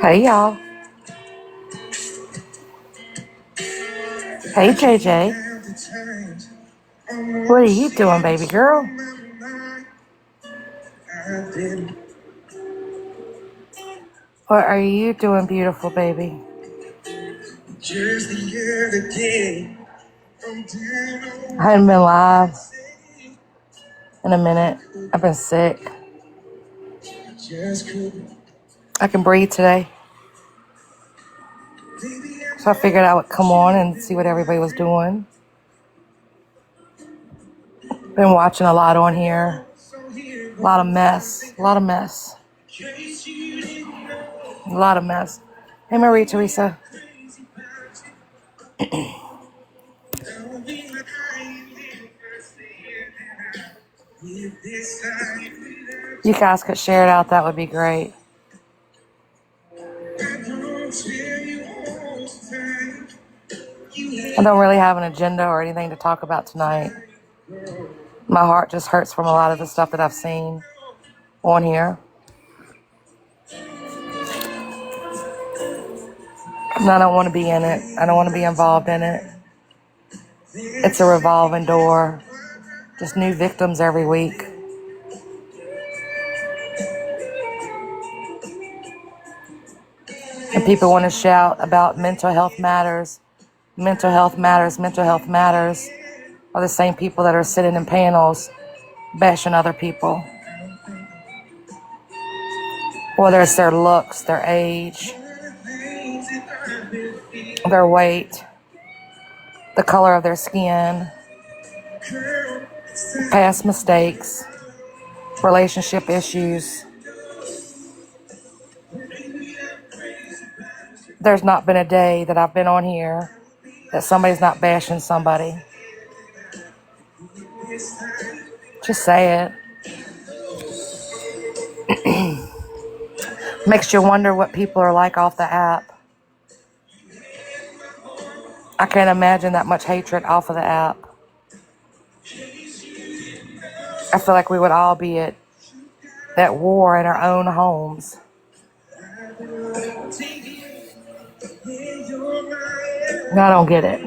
Hey, y'all. Hey, JJ. What are you doing, baby girl? What are you doing, beautiful baby? I hadn't been live in a minute. I've been sick. I can breathe today. So I figured I would come on and see what everybody was doing. Been watching a lot on here. A lot of mess. A lot of mess. A lot of mess. Hey, Marie Teresa. You guys could share it out. That would be great. I don't really have an agenda or anything to talk about tonight. My heart just hurts from a lot of the stuff that I've seen on here. And I don't want to be in it. I don't want to be involved in it. It's a revolving door. Just new victims every week. And people want to shout about mental health matters. Mental health matters. Mental health matters. Are the same people that are sitting in panels bashing other people. Whether it's their looks, their age, their weight, the color of their skin, past mistakes, relationship issues. There's not been a day that I've been on here that somebody's not bashing somebody. Just say it. Makes you wonder what people are like off the app. I can't imagine that much hatred off of the app. I feel like we would all be at war in our own homes. And I don't get it.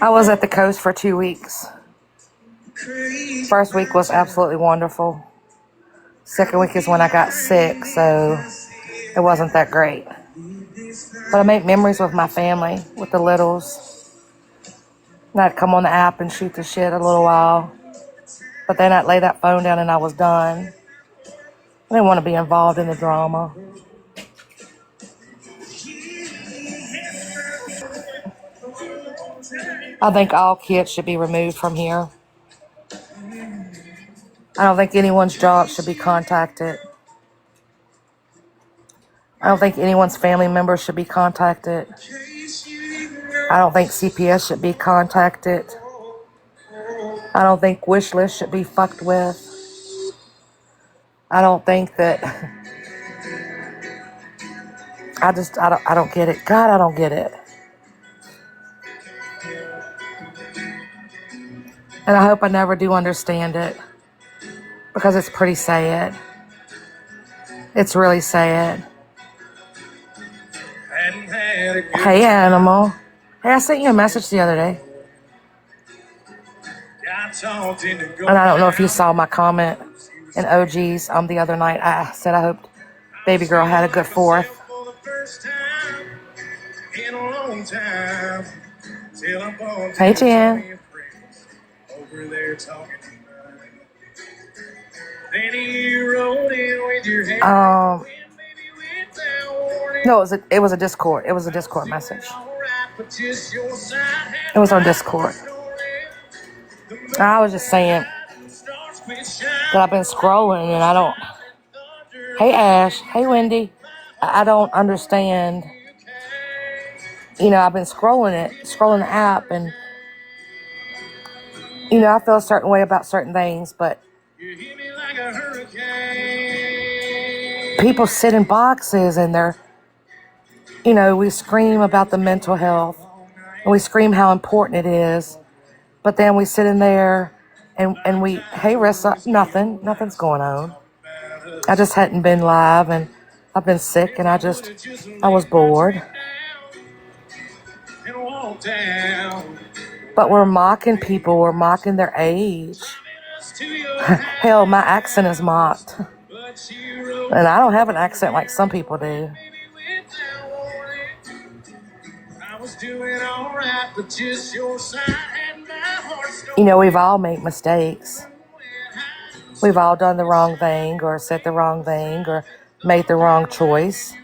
I was at the coast for 2 weeks. First week was absolutely wonderful. Second week is when I got sick, so it wasn't that great. But I made memories with my family, with the littles. And I'd come on the app and shoot the shit a little while. But then I'd lay that phone down and I was done. I didn't want to be involved in the drama. I think all kids should be removed from here. I don't think anyone's job should be contacted. I don't think anyone's family member should be contacted. I don't think CPS should be contacted. I don't think wish list should be fucked with. I don't think that... I don't get it. God, I don't get it. And I hope I never do understand it. Because it's pretty sad. It's really sad. Hey, animal. Hey, I sent you a message the other day. And I don't know if you saw my comment in OGs the other night. I said I hoped baby girl had a good 4th. Hey, Jan. No, it was a Discord. It was a Discord message. It was on Discord. I was just saying that I've been scrolling and I don't... Hey, Ash. Hey, Wendy. I don't understand. You know, I've been scrolling the app, and, you know, I feel a certain way about certain things, but people sit in boxes and they're, you know, we scream about the mental health and we scream how important it is, but then we sit in there And we, hey Rissa, nothing's going on. I just hadn't been live, and I've been sick, and I was bored. But we're mocking people, we're mocking their age. Hell, my accent is mocked. And I don't have an accent like some people do. You know, we've all made mistakes. We've all done the wrong thing, or said the wrong thing, or made the wrong choice.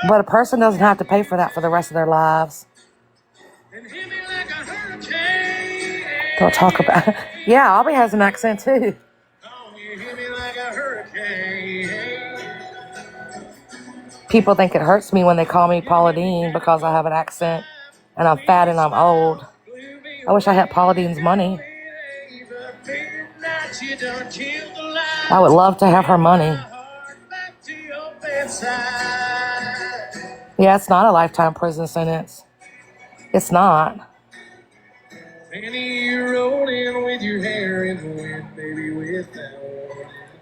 But a person doesn't have to pay for that for the rest of their lives. Don't talk about it. Yeah, Aubrey has an accent too. People think it hurts me when they call me Paula Deen because I have an accent and I'm fat and I'm old. I wish I had Paula Deen's money. I would love to have her money. Yeah, it's not a lifetime prison sentence. It's not.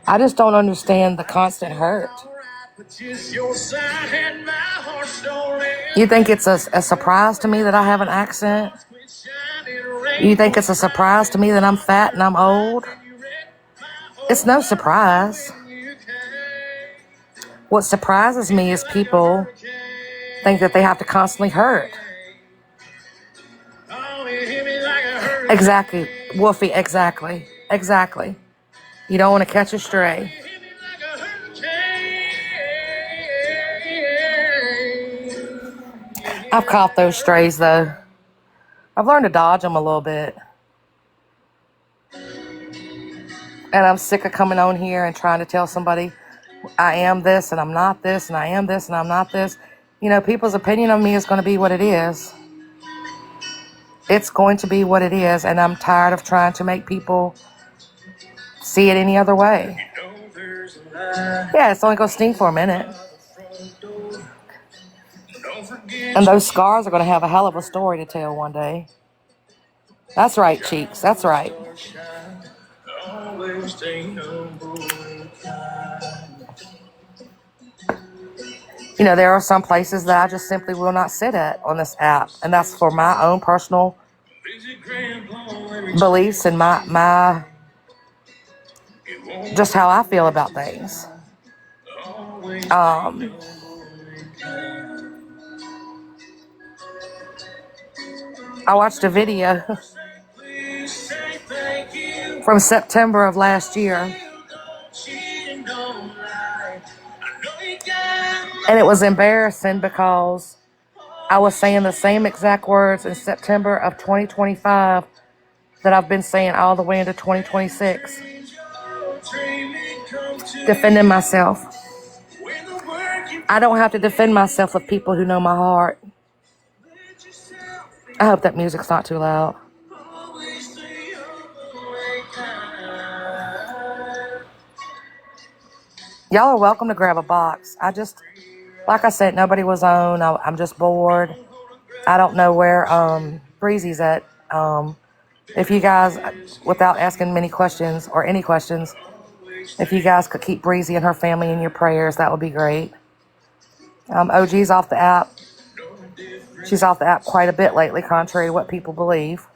I just don't understand the constant hurt. You think it's a surprise to me that I have an accent? You think it's a surprise to me that I'm fat and I'm old? It's no surprise. What surprises me is people think that they have to constantly hurt. Exactly, Wolfie, exactly. You don't want to catch a stray. I've caught those strays, though. I've learned to dodge them a little bit. And I'm sick of coming on here and trying to tell somebody I am this and I'm not this, and I am this and I'm not this. You know, people's opinion of me is going to be what it is. It's going to be what it is, and I'm tired of trying to make people see it any other way. Yeah, it's only going to sting for a minute. And those scars are going to have a hell of a story to tell one day. That's right, Cheeks. That's right. You know, there are some places that I just simply will not sit at on this app. And that's for my own personal beliefs and my just how I feel about things. I watched a video from September of last year. And it was embarrassing because I was saying the same exact words in September of 2025 that I've been saying all the way into 2026. Defending myself. I don't have to defend myself with people who know my heart. I hope that music's not too loud. Y'all are welcome to grab a box. Like I said, nobody was on. I'm just bored. I don't know where Breezy's at. If you guys, without asking many questions or any questions, if you guys could keep Breezy and her family in your prayers, that would be great. OG's off the app. She's off the app quite a bit lately, contrary to what people believe.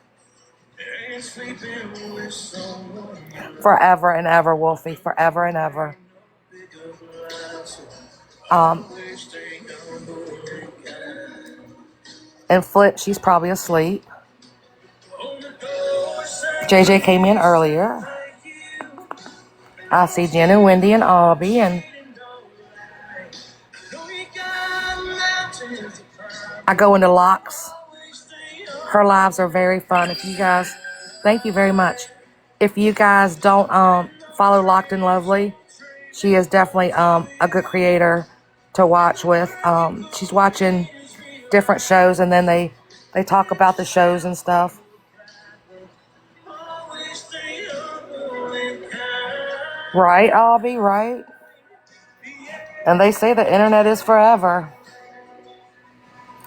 Forever and ever, Wolfie. Forever and ever. And Flip, she's probably asleep. JJ came in earlier. I see Jen and Wendy and Albie, and I go into locks. Her lives are very fun. If you guys, thank you very much. If you guys don't follow Locked and Lovely, she is definitely a good creator to watch with. She's watching different shows, and then they talk about the shows and stuff. Right, Albie, right? And they say the internet is forever.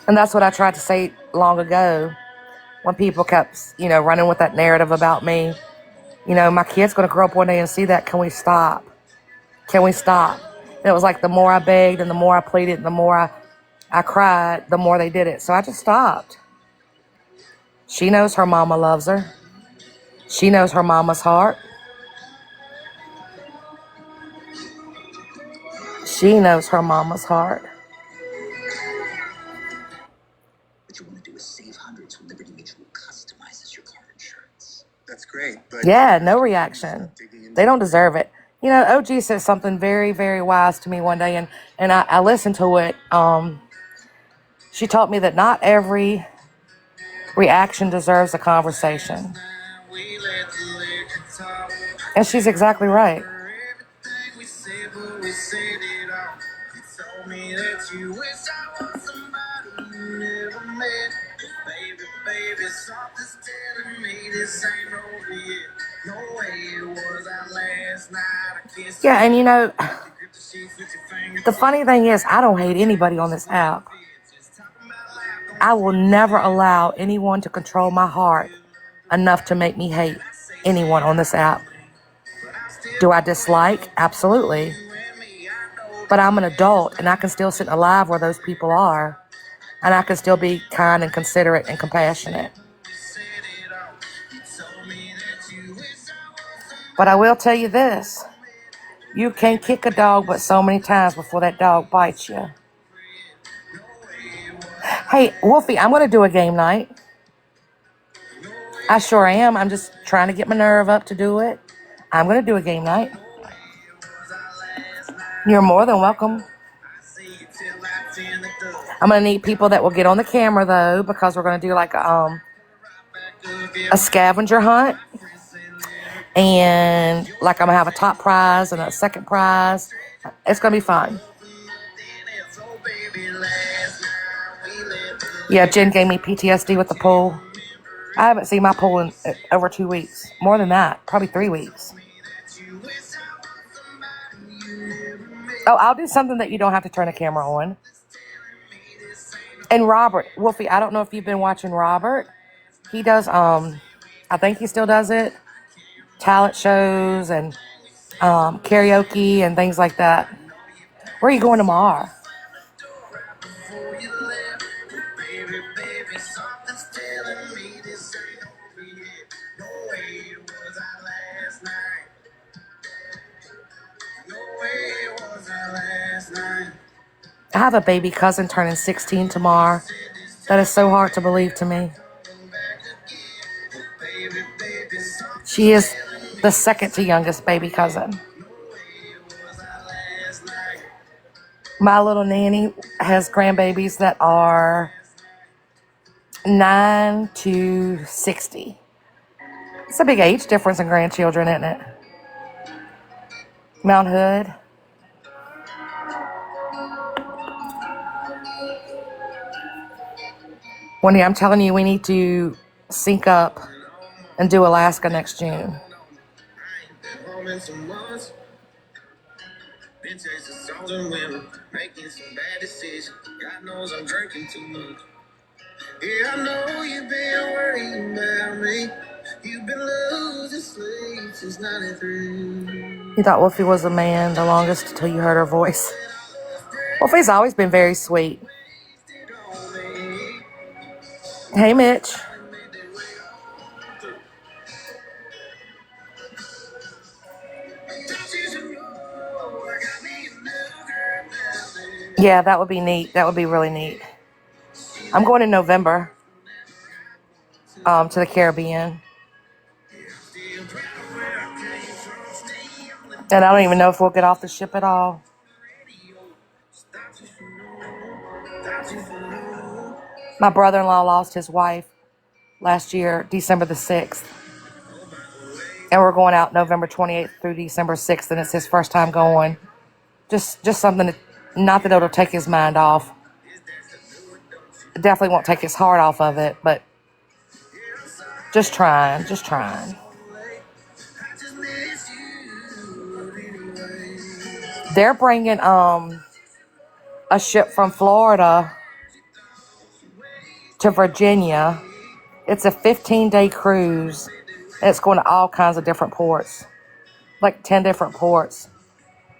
And that's what I tried to say long ago. when people kept, running with that narrative about me. My kid's going to grow up one day and see that. Can we stop? Can we stop? And it was like the more I begged and the more I pleaded and the more I cried, the more they did it. So I just stopped. She knows her mama loves her. She knows her mama's heart. She knows her mama's heart. What you want to do is save hundreds when Liberty Mutual customizes your car insurance. That's great, but yeah, no reaction. They don't deserve it. OG said something very, very wise to me one day, and I listened to it. She taught me that not every reaction deserves a conversation. And she's exactly right. Yeah, and the funny thing is, I don't hate anybody on this app. I will never allow anyone to control my heart enough to make me hate anyone on this app. Do I dislike? Absolutely. But I'm an adult, and I can still sit alive where those people are, and I can still be kind and considerate and compassionate. But I will tell you this. You can kick a dog but so many times before that dog bites you. Hey, Wolfie, I'm going to do a game night. I sure am. I'm just trying to get my nerve up to do it. I'm going to do a game night. You're more than welcome. I'm going to need people that will get on the camera, though, because we're going to do like a scavenger hunt. And like I'm going to have a top prize and a second prize. It's going to be fun. Yeah, Jen gave me PTSD with the pool. I haven't seen my pool in over 2 weeks. More than that, probably 3 weeks. Oh, I'll do something that you don't have to turn a camera on. And Robert, Wolfie, I don't know if you've been watching Robert. He does, I think he still does it. Talent shows and karaoke and things like that. Where are you going tomorrow? I have a baby cousin turning 16 tomorrow. That is so hard to believe to me. She is the second to youngest baby cousin. My little nanny has grandbabies that are 9 to 60. It's a big age difference in grandchildren, isn't it? Mount Hood. Wendy, I'm telling you, we need to sync up and do Alaska next June. Yeah, I know you've been worrying about me. You've been losing sleep since 93. You thought Wolfie was a man the longest until you heard her voice. Wolfie's always been very sweet. Hey, Mitch. Yeah, that would be neat. That would be really neat. I'm going in November to the Caribbean. And I don't even know if we'll get off the ship at all. My brother-in-law lost his wife last year, December the 6th. And we're going out November 28th through December 6th, and it's his first time going. Just something, not that it'll take his mind off. It definitely won't take his heart off of it, but just trying. They're bringing a ship from Florida to Virginia It's a 15-day cruise. And it's going to all kinds of different ports. Like 10 different ports.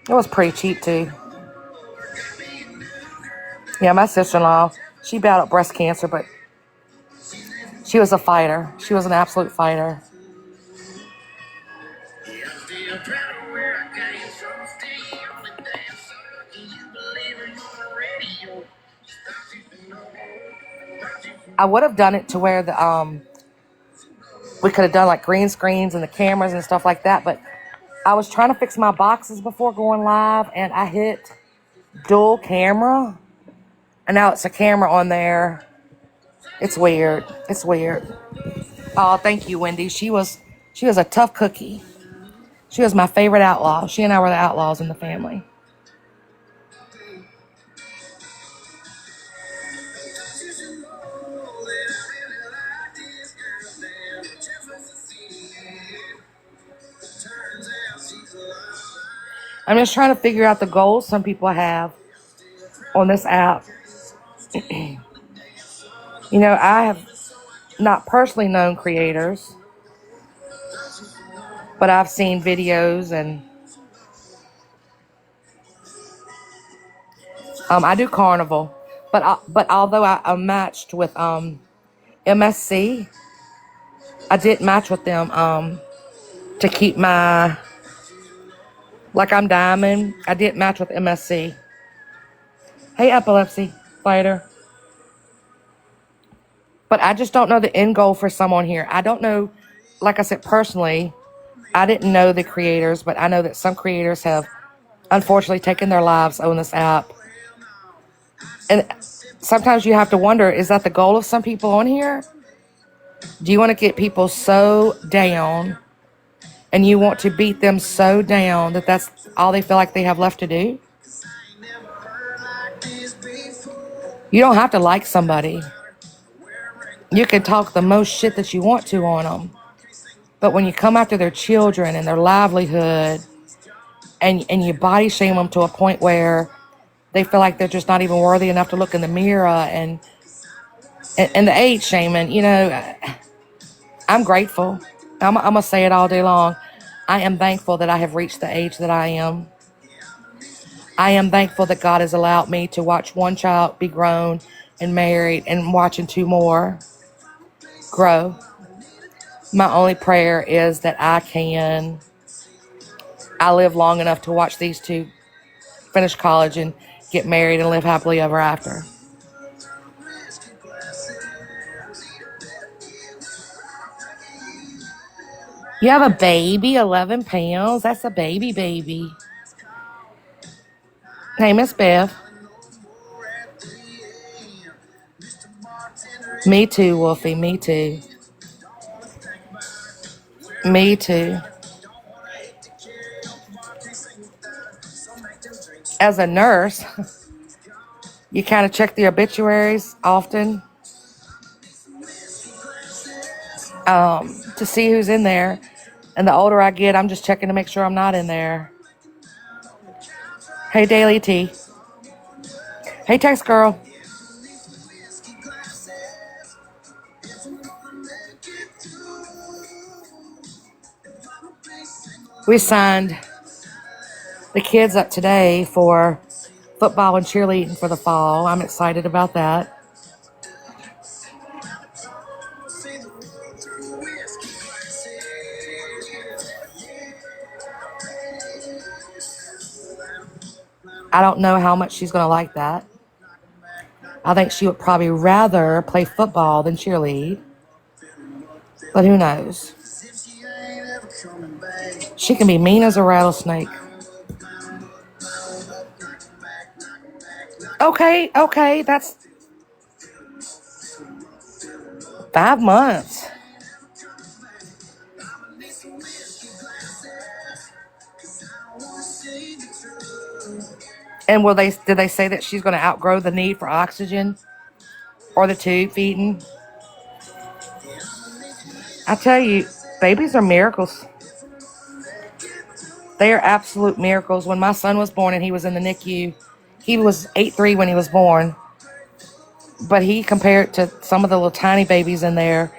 It was pretty cheap too. Yeah, my sister-in-law, she battled breast cancer, but she was a fighter. She was an absolute fighter. I would have done it to where we could have done like green screens and the cameras and stuff like that, but I was trying to fix my boxes before going live, and I hit dual camera, and now it's a camera on there. It's weird. It's weird. Oh, thank you, Wendy. She was a tough cookie. She was my favorite outlaw. She and I were the outlaws in the family. I'm just trying to figure out the goals some people have on this app. You know, I have not personally known creators, but I've seen videos, and I do Carnival. But although I'm matched with MSC, I did match with them to keep my, like I'm Diamond. I did match with MSC. Hey, Epilepsy Fighter. But I just don't know the end goal for someone here. I don't know, like I said, personally, I didn't know the creators, but I know that some creators have unfortunately taken their lives on this app. And sometimes you have to wonder, is that the goal of some people on here? Do you want to get people so down and you want to beat them so down that that's all they feel like they have left to do? You don't have to like somebody. You can talk the most shit that you want to on them. But when you come after their children and their livelihood and you body shame them to a point where they feel like they're just not even worthy enough to look in the mirror and the age shaming, you know, I'm grateful. I'm going to say it all day long. I am thankful that I have reached the age that I am. I am thankful that God has allowed me to watch one child be grown and married and watching two more grow. My only prayer is that I live long enough to watch these two finish college and get married and live happily ever after. You have a baby, 11 pounds. That's a baby. Hey, Miss Bev. Me too, Wolfie. Me too. Me too. As a nurse, you kind of check the obituaries often to see who's in there. And the older I get, I'm just checking to make sure I'm not in there. Hey, Daily T. Hey, Text Girl. We signed the kids up today for football and cheerleading for the fall. I'm excited about that. I don't know how much she's going to like that. I think she would probably rather play football than cheerlead. But who knows? She can be mean as a rattlesnake. Okay, that's 5 months. And did they say that she's going to outgrow the need for oxygen or the tube feeding? I tell you, babies are miracles. They are absolute miracles. When my son was born and he was in the NICU, he was 8'3" when he was born. But he, compared to some of the little tiny babies in there,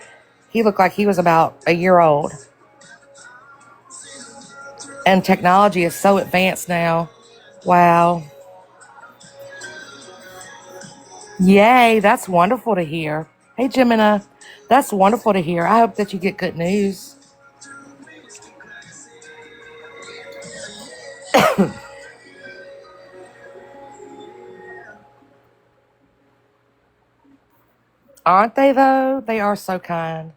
He looked like he was about a year old. And technology is so advanced now. Wow. Yay, that's wonderful to hear. Hey, Jimina, that's wonderful to hear. I hope that you get good news. Aren't they, though? They are so kind.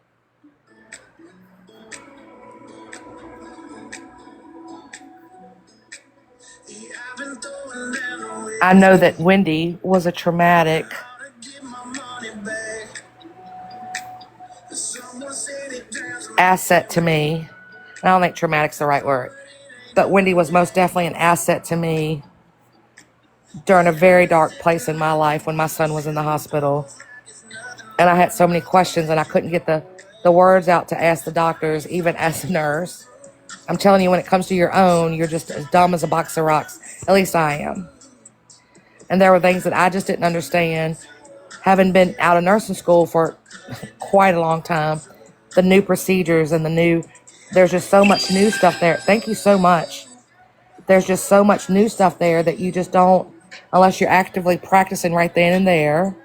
I know that Wendy was a traumatic asset to me. I don't think traumatic's the right word, but Wendy was most definitely an asset to me during a very dark place in my life when my son was in the hospital. And I had so many questions and I couldn't get the words out to ask the doctors, even as a nurse. I'm telling you, when it comes to your own, you're just as dumb as a box of rocks. At least I am. And there were things that I just didn't understand. Having been out of nursing school for quite a long time, the new procedures and there's just so much new stuff there. Thank you so much. There's just so much new stuff there that you just don't, unless you're actively practicing right then and there.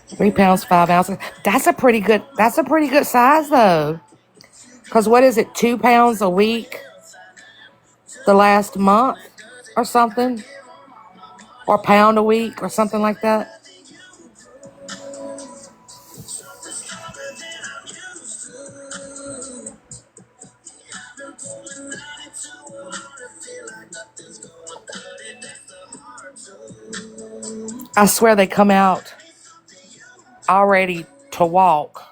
3 pounds, 5 ounces. That's a pretty good size though. Because what is it, 2 pounds a week the last month or something? Or a pound a week or something like that? I swear they come out already to walk.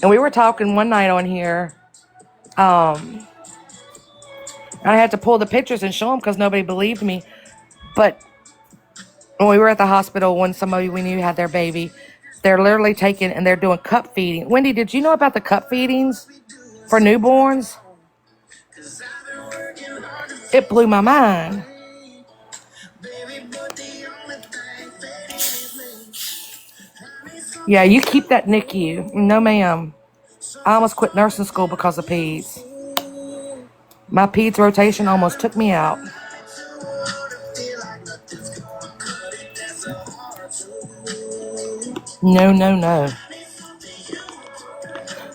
And we were talking one night on here. I had to pull the pictures and show them because nobody believed me. But when we were at the hospital, when somebody we knew had their baby, they're literally taking and they're doing cup feeding. Wendy, did you know about the cup feedings for newborns? It blew my mind. Yeah, you keep that NICU. No, ma'am. I almost quit nursing school because of peds. My peds rotation almost took me out. No, no, no.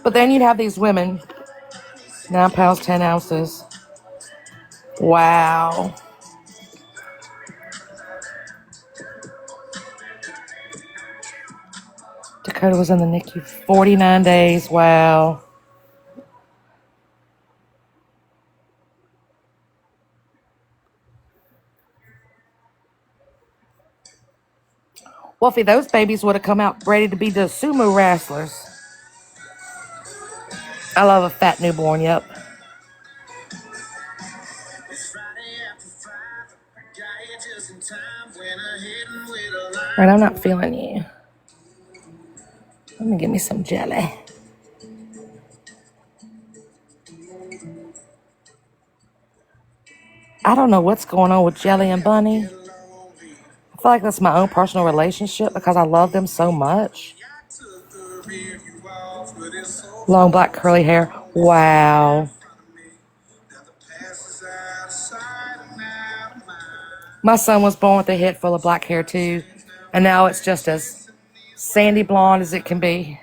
But then you'd have these women, 9 pounds, 10 ounces. Wow. Dakota was in the NICU 49 days. Wow. Wolfie, those babies would have come out ready to be the sumo wrestlers. I love a fat newborn, yep. Right, I'm not feeling you. Let me give me some jelly. I don't know what's going on with Jelly and Bunny. I feel like that's my own personal relationship because I love them so much. Long black curly hair. Wow. My son was born with a head full of black hair too, and now it's just as sandy blonde as it can be.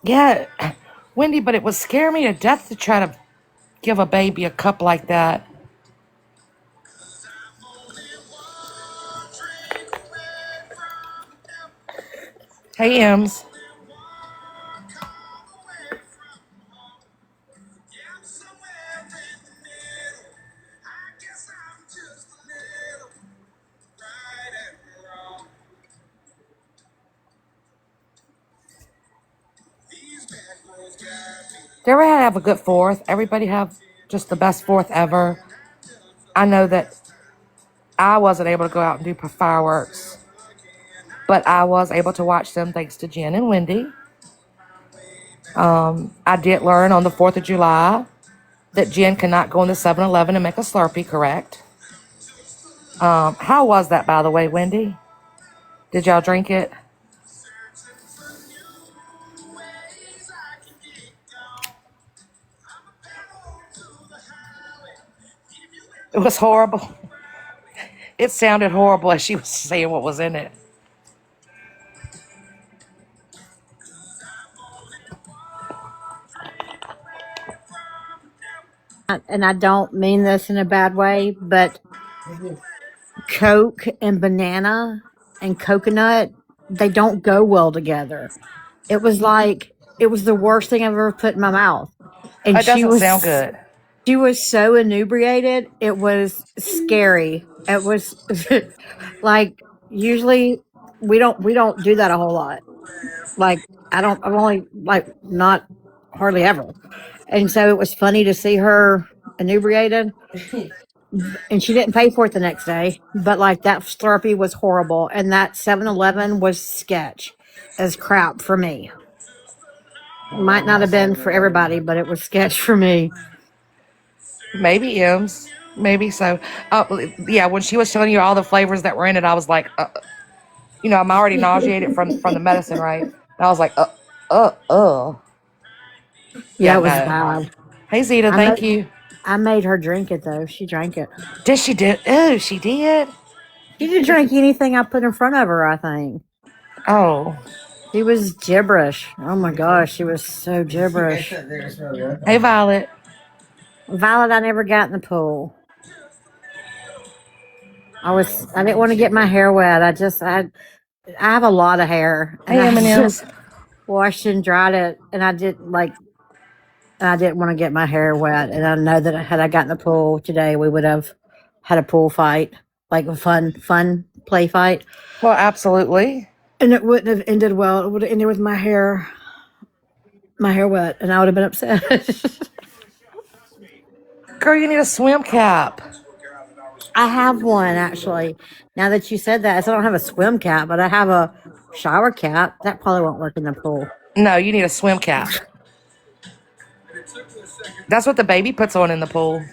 Yeah, Wendy, but it would scare me to death to try to give a baby a cup like that. Hey, Ems. Do you ever have a good 4th? Everybody have just the best 4th ever. I know that I wasn't able to go out and do fireworks, but I was able to watch them thanks to Jen and Wendy. I did learn on the 4th of July that Jen cannot go in the 7-Eleven and make a Slurpee, correct? How was that, by the way, Wendy? Did y'all drink it? It was horrible. It sounded horrible as she was saying what was in it. And I don't mean this in a bad way, but Coke and banana and coconut, they don't go well together. It was the worst thing I've ever put in my mouth. And It doesn't sound good. she was so inebriated, it was scary. It was like usually we don't do that a whole lot. Like I'm only like not hardly ever. And so it was funny to see her inebriated. And she didn't pay for it the next day. But like that Slurpee was horrible. And that 7-Eleven was sketch as crap for me. Might not have been for everybody, but it was sketch for me. Maybe M's. Maybe so. Yeah, when she was telling you all the flavors that were in it, I was like, I'm already nauseated from the medicine, right? And I was like, Yeah, it was no. bad. Hey, Zeta, thank you. I made her drink it though. She drank it. Did she do? Oh, she did. She didn't drink anything I put in front of her, I think. Oh. She was gibberish. Oh my gosh, she was so gibberish. Hey, Violet. Violet, I never got in the pool. I didn't want to get my hair wet. I have a lot of hair. And Hey, I M&M's. just washed and dried it, and I didn't want to get my hair wet. And I know that had I gotten in the pool today, we would have had a pool fight, like a fun play fight. Well, absolutely. And it wouldn't have ended well. It would have ended with my hair wet, and I would have been upset. Girl, you need a swim cap. I have one actually. Now that you said that, I don't have a swim cap, but I have a shower cap. That probably won't work in the pool. No, you need a swim cap. That's what the baby puts on in the pool.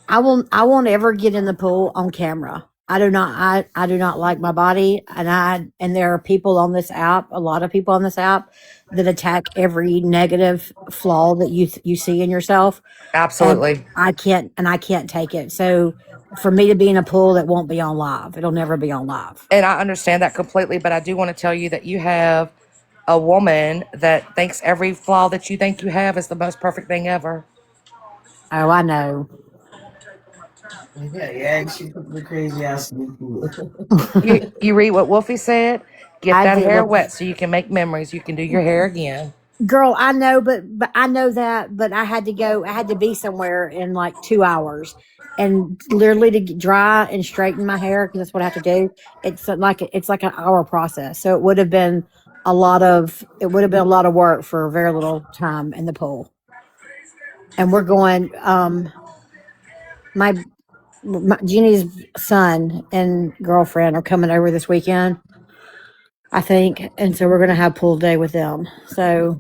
I won't ever get in the pool on camera. I do not like my body, and there are people on this app, a lot of people on this app that attack every negative flaw that you see in yourself. Absolutely. And I can't take it. So for me to be in a pool, that won't be on live. It'll never be on live. And I understand that completely, but I do want to tell you that you have a woman that thinks every flaw that you think you have is the most perfect thing ever. Oh, I know. Yeah, she put the crazy ass in the pool. You read what Wolfie said? Get I that did hair what- wet so you can make memories. You can do your hair again. Girl, I know, but I know that, but I had to be somewhere in like 2 hours, and literally to get dry and straighten my hair, because that's what I have to do. It's like an hour process. So it would have been a lot of work for a very little time in the pool. And we're going, my Jeannie's son and girlfriend are coming over this weekend, I think, and so we're going to have pool day with them. So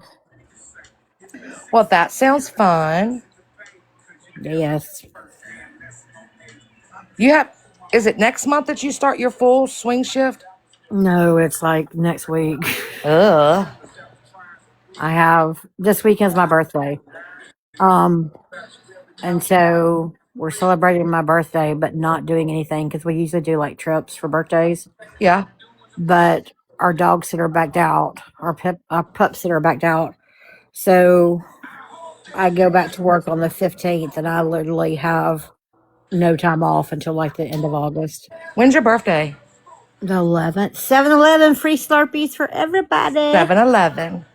Well, that sounds fun. yes. Is it next month that you start your full swing shift? No, it's like next week. Ugh. This weekend's my birthday. And so we're celebrating my birthday, but not doing anything, because we usually do like trips for birthdays. Yeah. But our dog sitter backed out. Our pup sitter backed out. So I go back to work on the 15th, and I literally have no time off until like the end of August. When's your birthday? The 11th. 7-Eleven free Slurpees for everybody. 7-Eleven.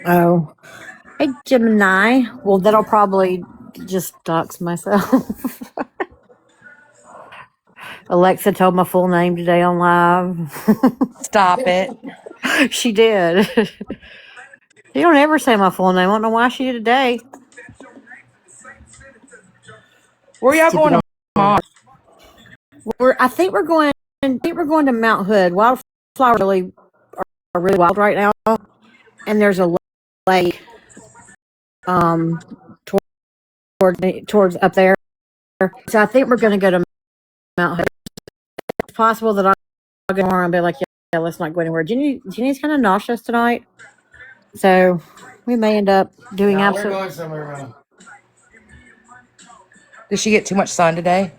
Oh. Hey, Gemini. Well, that'll probably just dox myself. Alexa told my full name today on live. Stop it. She did. She don't ever say my full name. I don't know why she did today. Where y'all going tomorrow? I think we're going going to Mount Hood. Wildflowers are really wild right now, and there's a lake um towards up there. So I think we're going to go to Mount Hood. It's possible that I'll go tomorrow and be like, yeah, let's not go anywhere. Jeannie's kind of nauseous tonight, so we may end up doing We're absolutely. going somewhere around. Did she get too much sun today?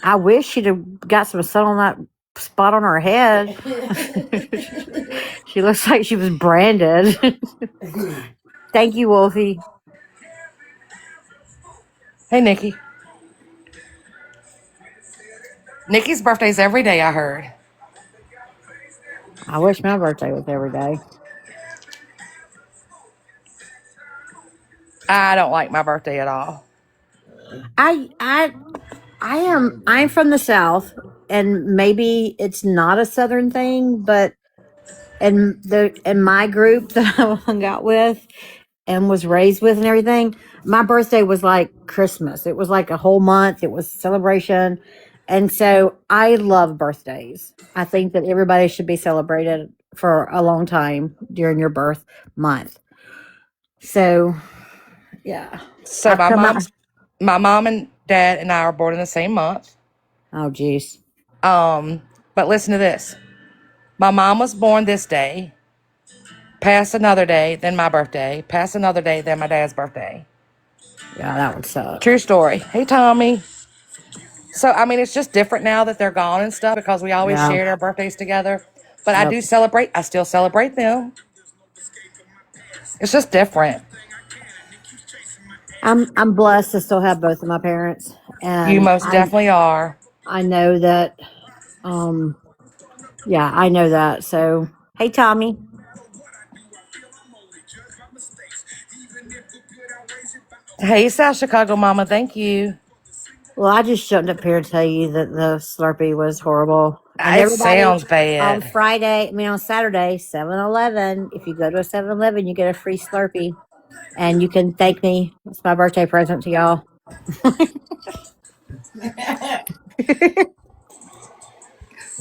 I wish she'd have got some sun on that spot on her head. She looks like she was branded. Thank you, Wolfie. Hey, Nikki. Nikki's birthday's every day, I heard. I wish my birthday was every day. I don't like my birthday at all. I'm from the South, and maybe it's not a Southern thing, but in my group that I hung out with and was raised with and everything, my birthday was like Christmas. It was like a whole month. It was celebration. And so I love birthdays. I think that everybody should be celebrated for a long time during your birth month. So, yeah. So my mom and dad and I are born in the same month. Oh, geez. But listen to this. My mom was born this day, past another day, then my birthday, past another day, then my dad's birthday. Yeah, that would suck. True story. Hey, Tommy. So, I mean, it's just different now that they're gone and stuff because we always shared our birthdays together. But I do celebrate. I still celebrate them. It's just different. I'm blessed to still have both of my parents. And You most definitely are. I know that, yeah, I know that. So, hey, Tommy. Hey, South Chicago Mama. Thank you. Well, I just jumped up here to tell you that the Slurpee was horrible. And It everybody sounds bad. on Saturday, 7-Eleven, if you go to a 7-Eleven, you get a free Slurpee. And you can thank me. It's my birthday present to y'all.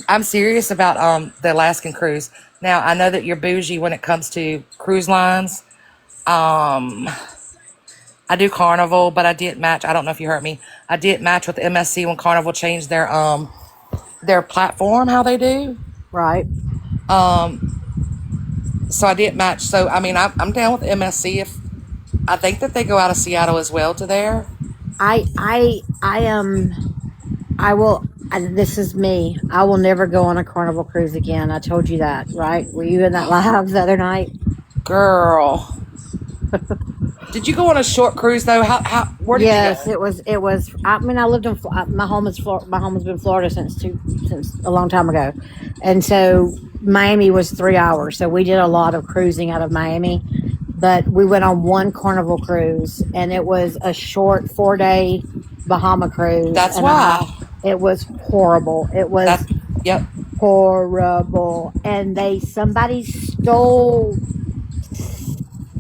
I'm serious about the Alaskan cruise. Now, I know that you're bougie when it comes to cruise lines. I do Carnival, but I didn't match. I don't know if you heard me. I didn't match with MSC when Carnival changed their platform, how they do. Right. So I didn't match. So, I mean, I'm down with MSC. If I think that they go out of Seattle as well to there. This is me. I will never go on a Carnival cruise again. I told you that, right? Were you in that live the other night? Girl. Did you go on a short cruise though? Where did you go? Yes, it was. I mean, I lived in my home has been Florida since a long time ago, and so Miami was 3 hours. So we did a lot of cruising out of Miami, but we went on one Carnival cruise, and it was a short 4-day Bahama cruise. That's why. It was horrible. It was Yep. horrible, and somebody stole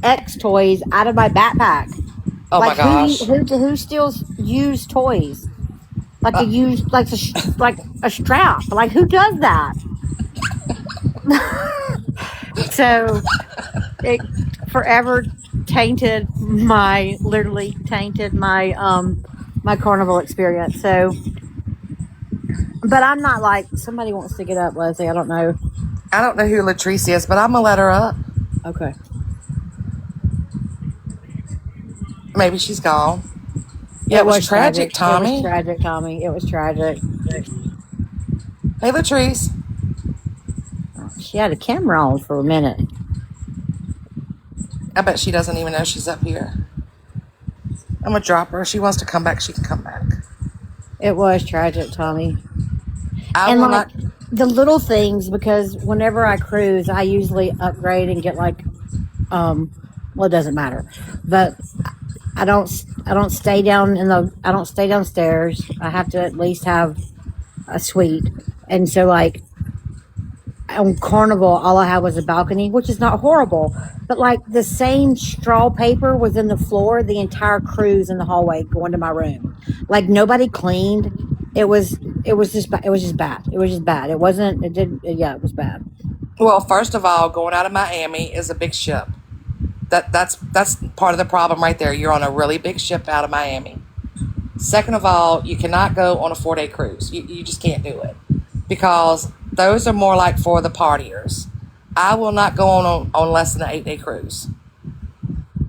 X toys out of my backpack. Oh my gosh. Who steals used toys? Like a used, like a strap. Like, who does that? So it forever literally tainted my my Carnival experience. So, but I'm not like, somebody wants to get up, Leslie. I don't know. I don't know who Latrice is, but I'm gonna let her up. Okay. Maybe she's gone. Yeah, it was tragic, Tommy. It was tragic, Tommy. It was tragic. Hey, Latrice. She had a camera on for a minute. I bet she doesn't even know she's up here. I'm gonna drop her. If she wants to come back, she can come back. It was tragic, Tommy. And like the little things, because whenever I cruise, I usually upgrade and get like, well, it doesn't matter, but I don't stay downstairs. I have to at least have a suite, and so like on Carnival, all I had was a balcony, which is not horrible, but like the same straw paper was in the floor the entire cruise in the hallway going to my room. Like, nobody cleaned. It was it was just it was just bad. It was just bad. It wasn't. It didn't. Yeah, it was bad. Well, first of all, going out of Miami is a big ship. That's part of the problem right there. You're on a really big ship out of Miami. Second of all, you cannot go on a 4-day cruise. You just can't do it because those are more like for the partiers. I will not go on less than an 8-day cruise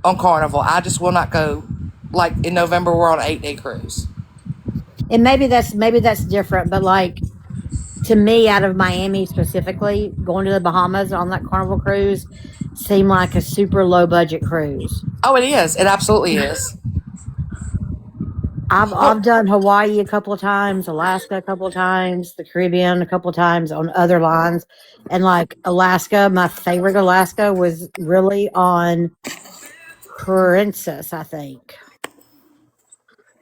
on Carnival. I just will not go. Like in November, we're on an 8-day cruise. And maybe that's different, but like to me, out of Miami specifically, going to the Bahamas on that Carnival cruise seemed like a super low budget cruise. Oh, it is. It absolutely is. I've Well, done Hawaii a couple of times, Alaska a couple of times, the Caribbean a couple of times on other lines, and like Alaska, my favorite Alaska was really on Princess, I think.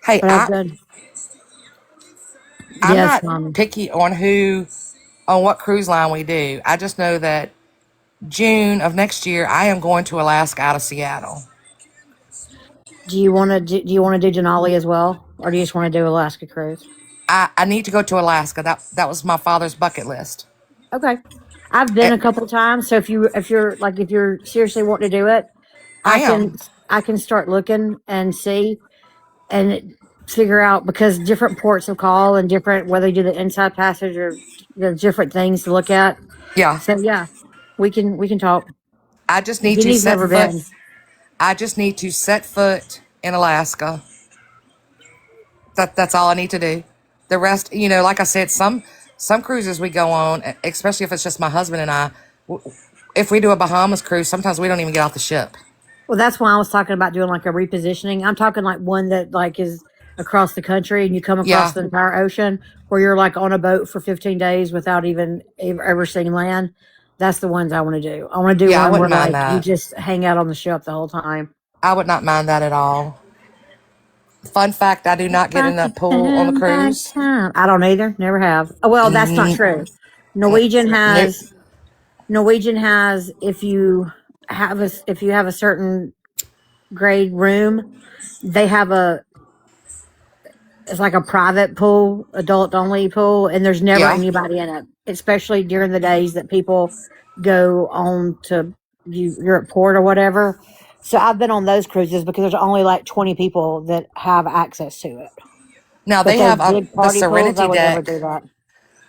hey, But I've done I'm yes, not mom. picky on what cruise line we do. I just know that June of next year, I am going to Alaska out of Seattle. Do you want to do Denali as well, or do you just want to do Alaska cruise? I need to go to Alaska. That was my father's bucket list. Okay. I've been Eh, a couple times, so if you're seriously wanting to do it, I I can am. I can start looking and see and figure out because different ports of call and different whether you do the inside passage or the different things to look at. Yeah. So yeah, we can talk. I just need to Jeannie's set never foot. been. I just need to set foot in Alaska. That's all I need to do. The rest, like I said, some cruises we go on, especially if it's just my husband and I. If we do a Bahamas cruise, sometimes we don't even get off the ship. Well, that's why I was talking about doing like a repositioning. I'm talking like one that like is across the country and you come across Yeah. the entire ocean where you're like on a boat for 15 days without even ever seeing land. That's the ones I want to do. I want to do Yeah, I one where wouldn't mind like you that. just hang out on the ship the whole time. I would not mind that at all. Fun fact, I do not If get I in the could pool on the turn back cruise. time. I don't either. Never have. Oh, well, that's not true. Norwegian Nope. has Norwegian has if you have a certain grade room, they have a it's like a private pool, adult only pool, and there's never Yeah. anybody in it, especially during the days that people go on to Europe port or whatever. So I've been on those cruises because there's only like 20 people that have access to it. Now But they those have big the party pools, I Serenity would never deck. do that.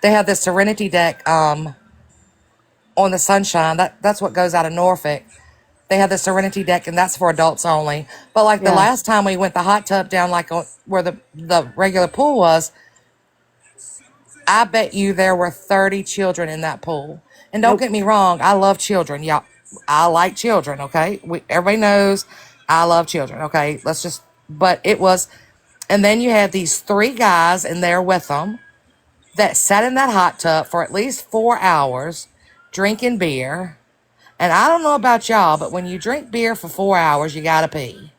They have the Serenity deck on the Sunshine. That's what goes out of Norfolk. They have the Serenity deck, and that's for adults only. But like the Yeah. last time we went the hot tub down like where the regular pool was, I bet you there were 30 children in that pool. And don't Nope. get me wrong, I love children. Yeah, I like children. Okay, everybody knows I love children. Okay, but it was, and then you had these 3 guys in there with them that sat in that hot tub for at least 4 hours drinking beer. And I don't know about y'all, but when you drink beer for 4 hours, you gotta pee.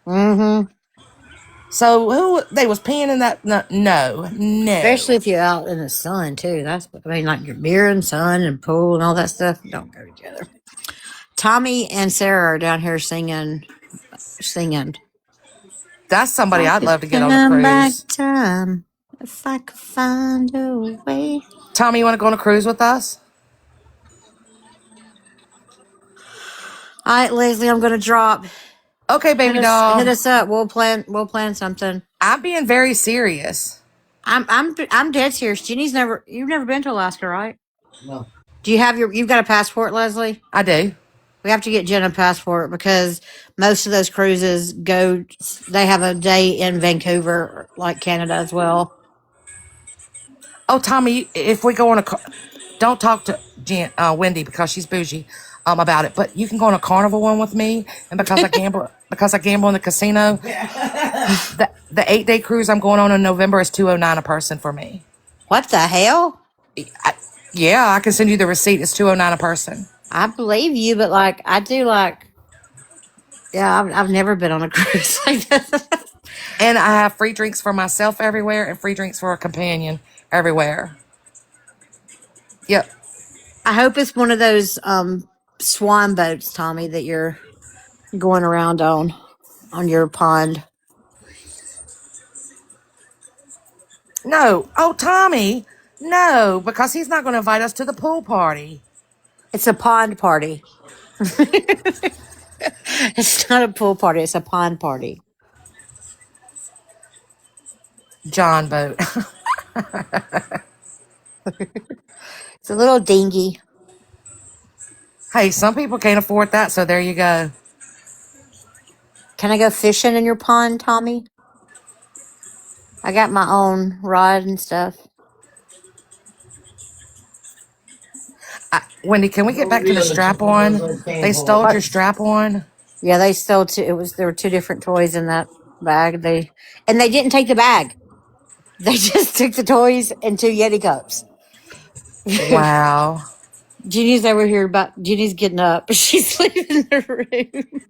Mm-hmm. So who they was peeing in that? No, no. Especially if you're out in the sun too. Like your beer and sun and pool and all that stuff don't go together. Tommy and Sarah are down here singing. That's If somebody I I'd could love to get on the turn back cruise. time, if I could find a way. Tommy, you want to go on a cruise with us? All right, Leslie, I'm gonna drop. Okay, baby Hit doll. us up. We'll plan something. I'm being very serious. I'm dead serious. You've never been to Alaska, right? No. Do you have you've got a passport, Leslie? I do. We have to get Jen a passport because most of those cruises they have a day in Vancouver, like Canada as well. Oh, Tommy, if we go on don't talk to Wendy because she's bougie about it. But you can go on a carnival one with me, and because I gamble in the casino, the 8-day cruise I'm going on in November is $209 a person for me. What the hell? Yeah, I can send you the receipt. It's $209 a person. I believe you, but like I do like yeah, I've never been on a cruise like this. And I have free drinks for myself everywhere and free drinks for a companion everywhere. Yep. I hope it's one of those swan boats, Tommy, that you're going around on your pond. No. Oh, Tommy. No, because he's not going to invite us to the pool party. It's a pond party. It's not a pool party. It's a pond party. John boat. It's a little dingy. Hey, some people can't afford that, so there you go. Can I go fishing in your pond, Tommy? I got my own rod and stuff. Wendy, can we get back to the strap on? They stole your strap on. Yeah, they stole two. There were two different toys in that bag. They didn't take the bag. They just took the toys and two Yeti cups. Wow. Jeannie's over here. Jeannie's getting up. She's leaving the room.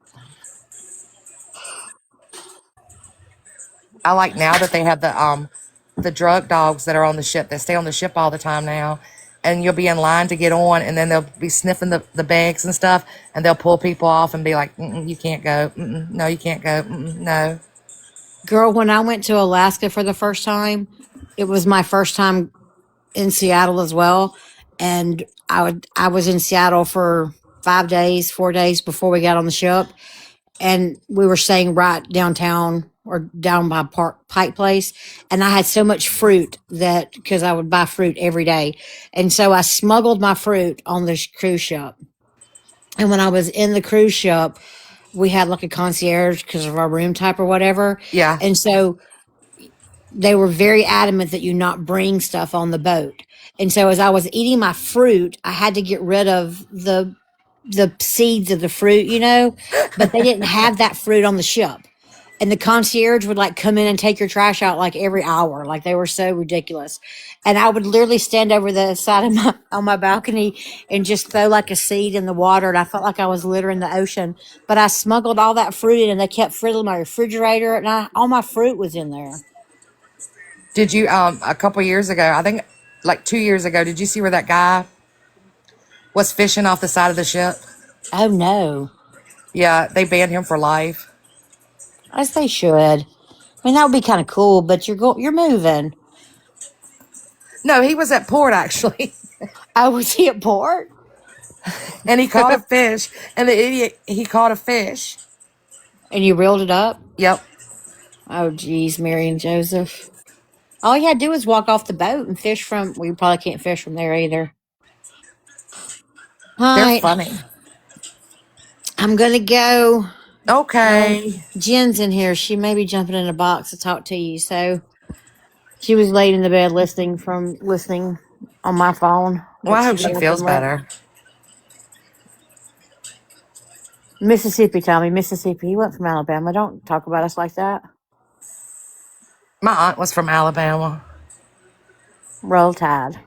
I like now that they have the drug dogs that are on the ship. They stay on the ship all the time now. And you'll be in line to get on, and then they'll be sniffing the bags and stuff, and they'll pull people off and be like, you can't go. No, you can't go. No. Girl, when I went to Alaska for the first time, it was my first time in Seattle as well. And I was in Seattle for 5 days, 4 days before we got on the ship. And we were staying right downtown or down by Pike Place. And I had so much fruit that because I would buy fruit every day. And so I smuggled my fruit on this cruise ship. And when I was in the cruise ship, we had like a concierge because of our room type or whatever. Yeah. And so they were very adamant that you not bring stuff on the boat. And so as I was eating my fruit, I had to get rid of the seeds of the fruit, but they didn't have that fruit on the ship. And the concierge would like come in and take your trash out like every hour. Like they were so ridiculous. And I would literally stand over the side of on my balcony and just throw like a seed in the water. And I felt like I was littering the ocean, but I smuggled all that fruit in and they kept filling my refrigerator and all my fruit was in there. Did you, a couple years ago, I think like 2 years ago, did you see where that guy was fishing off the side of the ship? Oh no. Yeah, they banned him for life. As they should. I mean, that would be kind of cool, but you're moving. No, he was at port actually. Oh, was he at port? And he caught a fish. And the idiot, he caught a fish. And you reeled it up? Yep. Oh, geez, Mary and Joseph. All you had to do was walk off the boat and fish from. Well, you probably can't fish from there either. All They're right. funny. I'm going to go. Okay. Jen's in here. She may be jumping in a box to talk to you. So she was laid in the bed listening on my phone. Well, I hope she feels better. Mississippi, Tommy. Mississippi. He went from Alabama. Don't talk about us like that. My aunt was from Alabama. Roll Tide.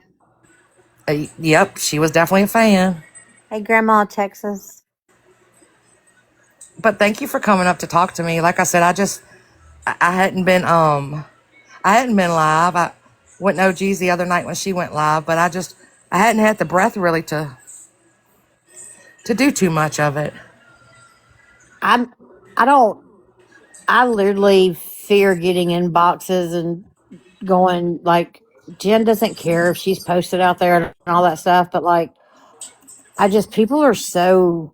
Yep, she was definitely a fan. Hey, Grandma, Texas. But thank you for coming up to talk to me. Like I said, I hadn't been live. I went to OG's the other night when she went live, but I hadn't had the breath really to do too much of it. I literally fear getting in boxes and going like Jen doesn't care if she's posted out there and all that stuff, but like people are so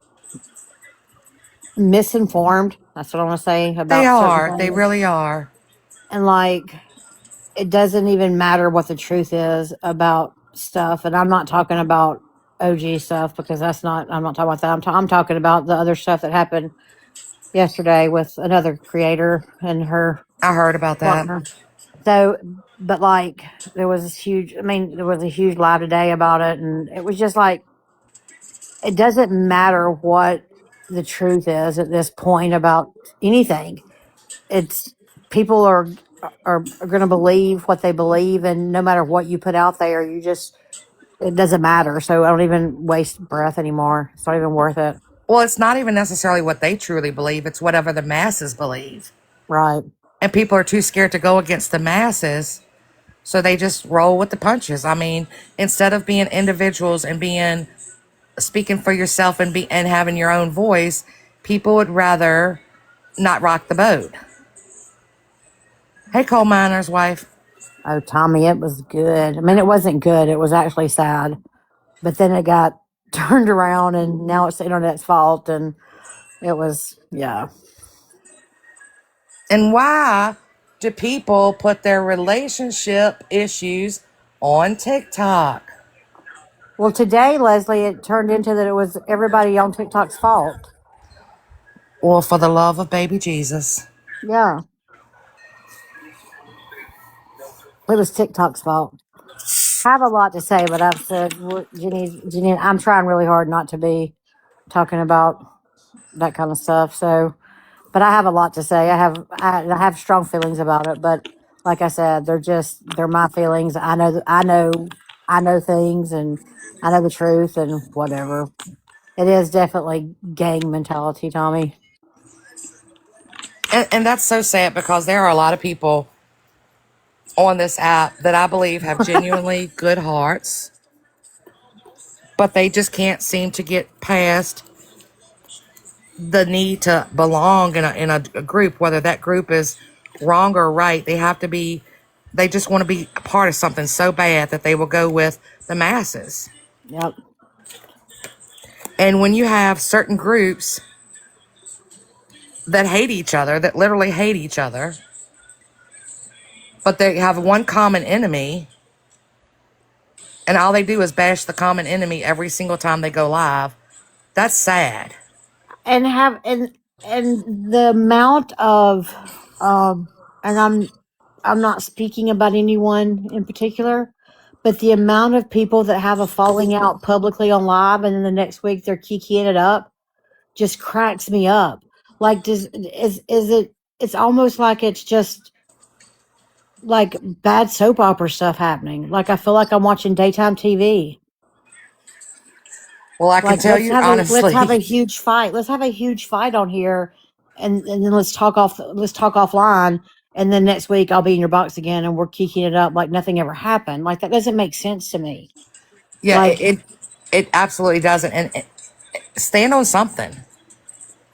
misinformed. That's what I want to say about They really are. And like it doesn't even matter what the truth is about stuff. And I'm not talking about OG stuff because I'm not talking about that. I'm talking about the other stuff that happened yesterday with another creator and her. I heard about partner. that. So, but like there was a huge live today about it. And it was just like, it doesn't matter what the truth is at this point about anything. It's people are going to believe what they believe. And no matter what you put out there, it doesn't matter. So I don't even waste breath anymore. It's not even worth it. Well, it's not even necessarily what they truly believe. It's whatever the masses believe. Right. And people are too scared to go against the masses. So they just roll with the punches. I mean, instead of being individuals and speaking for yourself and having your own voice, people would rather not rock the boat. Hey, coal miner's wife. Oh, Tommy, it was good. I mean, it wasn't good. It was actually sad. But then it got turned around, and now it's the internet's fault. And it was, yeah. And why do people put their relationship issues on TikTok? Well, today, Leslie, it turned into that it was everybody on TikTok's fault. Well, for the love of baby Jesus. Yeah. It was TikTok's fault. I have a lot to say, but I've said, Jenny, I'm trying really hard not to be talking about that kind of stuff. So, but I have a lot to say. I have strong feelings about it, but like I said, they're my feelings. I know things, and I know the truth, and whatever. It is definitely gang mentality, Tommy. And that's so sad because there are a lot of people on this app that I believe have genuinely good hearts, but they just can't seem to get past the need to belong in a group, whether that group is wrong or right. They just want to be a part of something so bad that they will go with the masses. Yep. And when you have certain groups that hate each other, that literally hate each other, but they have one common enemy, and all they do is bash the common enemy every single time they go live, that's sad. And the amount of and I'm not speaking about anyone in particular, but the amount of people that have a falling out publicly on live and then the next week they're kikiing it up just cracks me up. Like, is it? It's almost like it's just like bad soap opera stuff happening. Like I feel like I'm watching daytime TV. Well, I can Like tell you let's have a honestly, huge fight. Let's have a huge fight on here, and then let's talk offline. And then next week I'll be in your box again, and we're kicking it up like nothing ever happened. Like that doesn't make sense to me. yeah, Like it absolutely doesn't. And stand on something.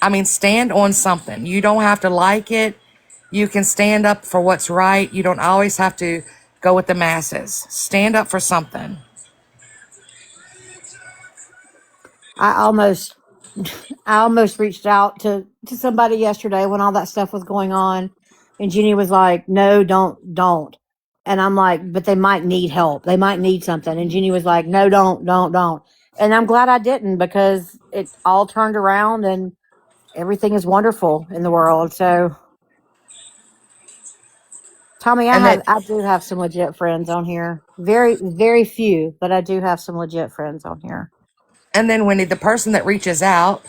I mean, stand on something. You don't have to like it. You can stand up for what's right. You don't always have to go with the masses. Stand up for something. I almost I almost reached out to somebody yesterday when all that stuff was going on, and Jenny was like, "No, don't." And I'm like, "But they might need help. They might need something." And Jenny was like, "No, don't." And I'm glad I didn't because it all turned around and everything is wonderful in the world. So, Tommy, And that, I do have some legit friends on here. Very very few, but I do have some legit friends on here. and then when the person that reaches out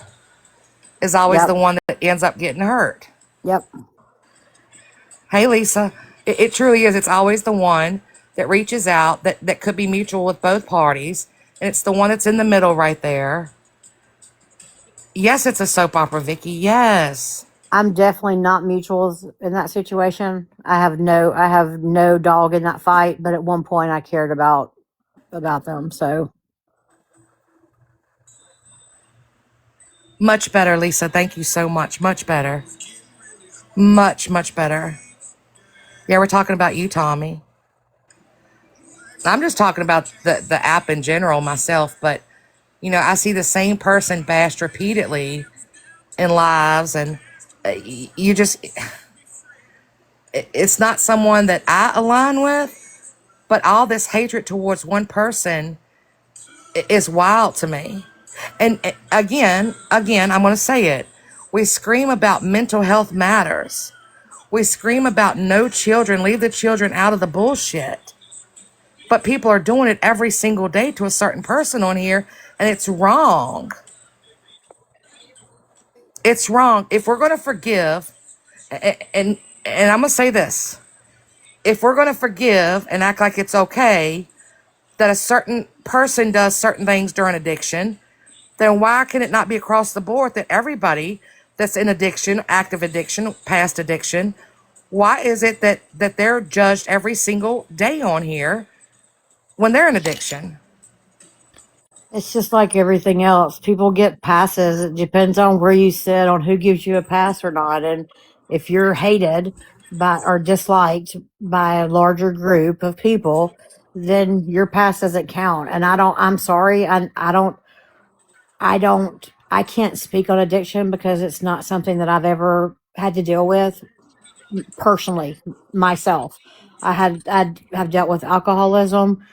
is always Yep. the one that ends up getting hurt. Yep. Hey, Lisa, it truly is. It's always the one that reaches out that could be mutual with both parties, and it's the one that's in the middle right there. Yes, it's a soap opera, Vicky. Yes. I'm definitely not mutuals in that situation. I have no dog in that fight, but at one point I cared about them. So Much better, Lisa. Thank you so much. Much better. Much better. Yeah, we're talking about you, Tommy. I'm just talking about the app in general myself, but I see the same person bashed repeatedly in lives, and you just, it's not someone that I align with, but all this hatred towards one person is wild to me. And again, I'm going to say it. We scream about mental health matters. We scream about no children, leave the children out of the bullshit. But people are doing it every single day to a certain person on here, and it's wrong. It's wrong. If we're going to forgive, and I'm going to say this, if we're going to forgive and act like it's okay that a certain person does certain things during addiction, then why can it not be across the board that everybody that's in addiction, active addiction, past addiction, why is it that they're judged every single day on here when they're in addiction? it's just like everything else. People get passes. It depends on where you sit on who gives you a pass or not. And if you're hated, by or disliked by a larger group of people, then your past doesn't count. And I'm sorry, I can't speak on addiction because it's not something that I've ever had to deal with personally myself. I have dealt with alcoholism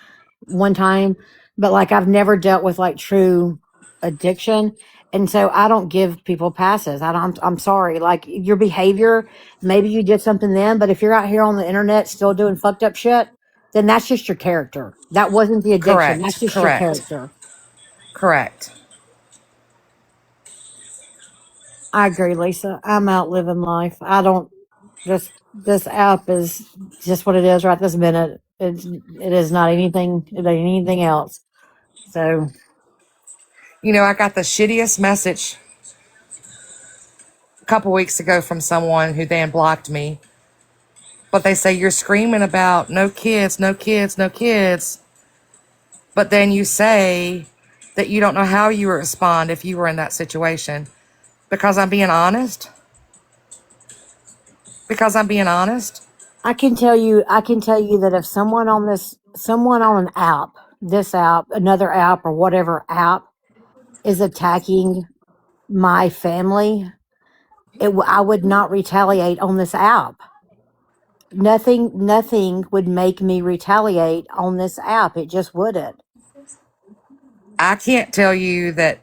one time, but like I've never dealt with like true addiction. And so I don't give people passes. I'm sorry. Like your behavior, maybe you did something then, but if you're out here on the internet still doing fucked up shit, then that's just your character. That wasn't the addiction. That's Correct. just your Correct. character. Correct. I agree, Lisa. I'm out living life. I don't this app is just what it is right this minute. It is not anything, it ain't anything else. So You know, I got the shittiest message a couple weeks ago from someone who then blocked me. But they say you're screaming about no kids, no kids, no kids. But then you say that you don't know how you would respond if you were in that situation. Because I'm being honest. Because I'm being honest. I can tell you that if someone on an app, this app, another app, or whatever app is attacking my family, I would not retaliate on this app. Nothing would make me retaliate on this app. It just wouldn't. I can't tell you that.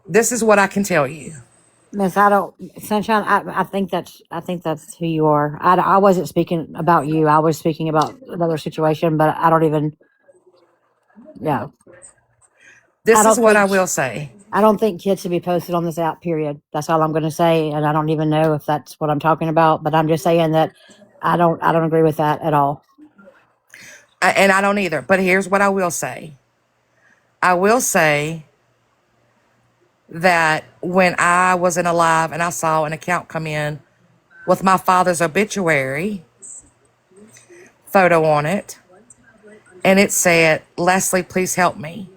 This is what I can tell you. Miss, I don't, Sunshine. I think that's who you are. I wasn't speaking about you. I was speaking about another situation, but I don't even. No, I This is don't what I think will say. I don't think kids should be posted on this app. Period. That's all I'm going to say, and I don't even know if that's what I'm talking about. But I'm just saying that I don't agree with that at all. And I don't either. But here's what I will say. I will say that when I wasn't alive and I saw an account come in with my father's obituary photo on it, and it said, Leslie, please help me.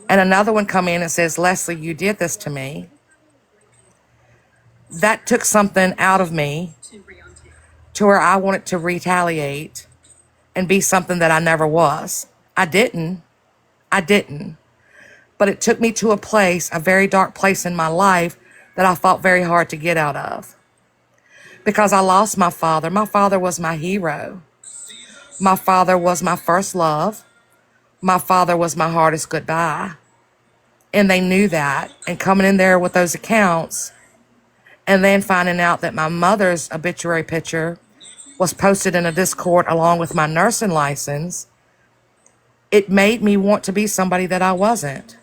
And another one come in and says, Leslie, you did this to me. That took something out of me to where I wanted to retaliate and be something that I never was. I didn't. But it took me to a place, a very dark place in my life that I fought very hard to get out of. Because I lost my father. My father was my hero. My father was my first love. My father was my hardest goodbye. And they knew that. And coming in there with those accounts and then finding out that my mother's obituary picture was posted in a Discord along with my nursing license, it made me want to be somebody that I wasn't.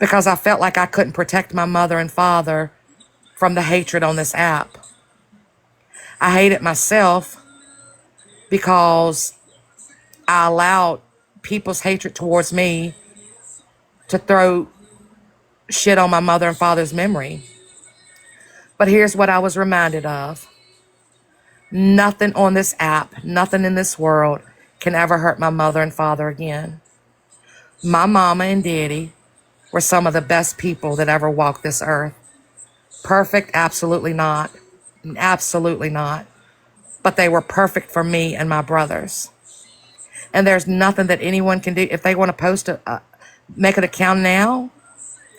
Because I felt like I couldn't protect my mother and father from the hatred on this app. I hated myself because I allowed people's hatred towards me to throw shit on my mother and father's memory. But here's what I was reminded of. Nothing on this app, nothing in this world can ever hurt my mother and father again. My mama and daddy were some of the best people that ever walked this earth. Perfect? Absolutely not. Absolutely not. But they were perfect for me and my brothers. And there's nothing that anyone can do. If they want to post make an account now,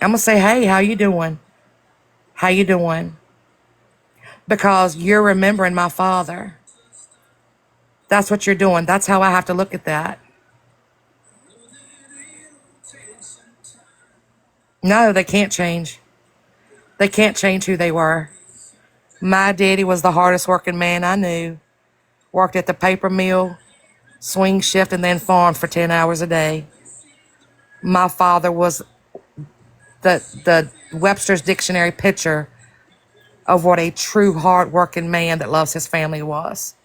I'm going to say, hey, how you doing? How you doing? Because you're remembering my father. That's what you're doing. That's how I have to look at that. No, they can't change. They can't change who they were. My daddy was the hardest working man I knew. Worked at the paper mill, swing shift, and then farmed for 10 hours a day. My father was the Webster's Dictionary picture of what a true hard-working man that loves his family was.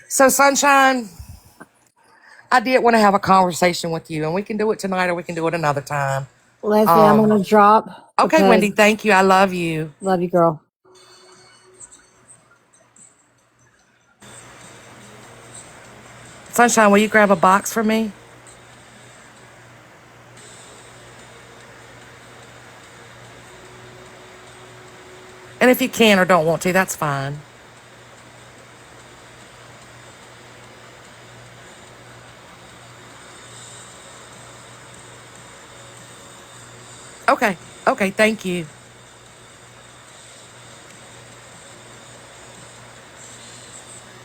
So, Sunshine, I did want to have a conversation with you, and we can do it tonight or we can do it another time. Leslie, I'm going to drop Okay, Wendy, because thank you. I love you. love you, girl. Sunshine, will you grab a box for me? And if you can or don't want to, that's fine. Okay. Okay. Thank you.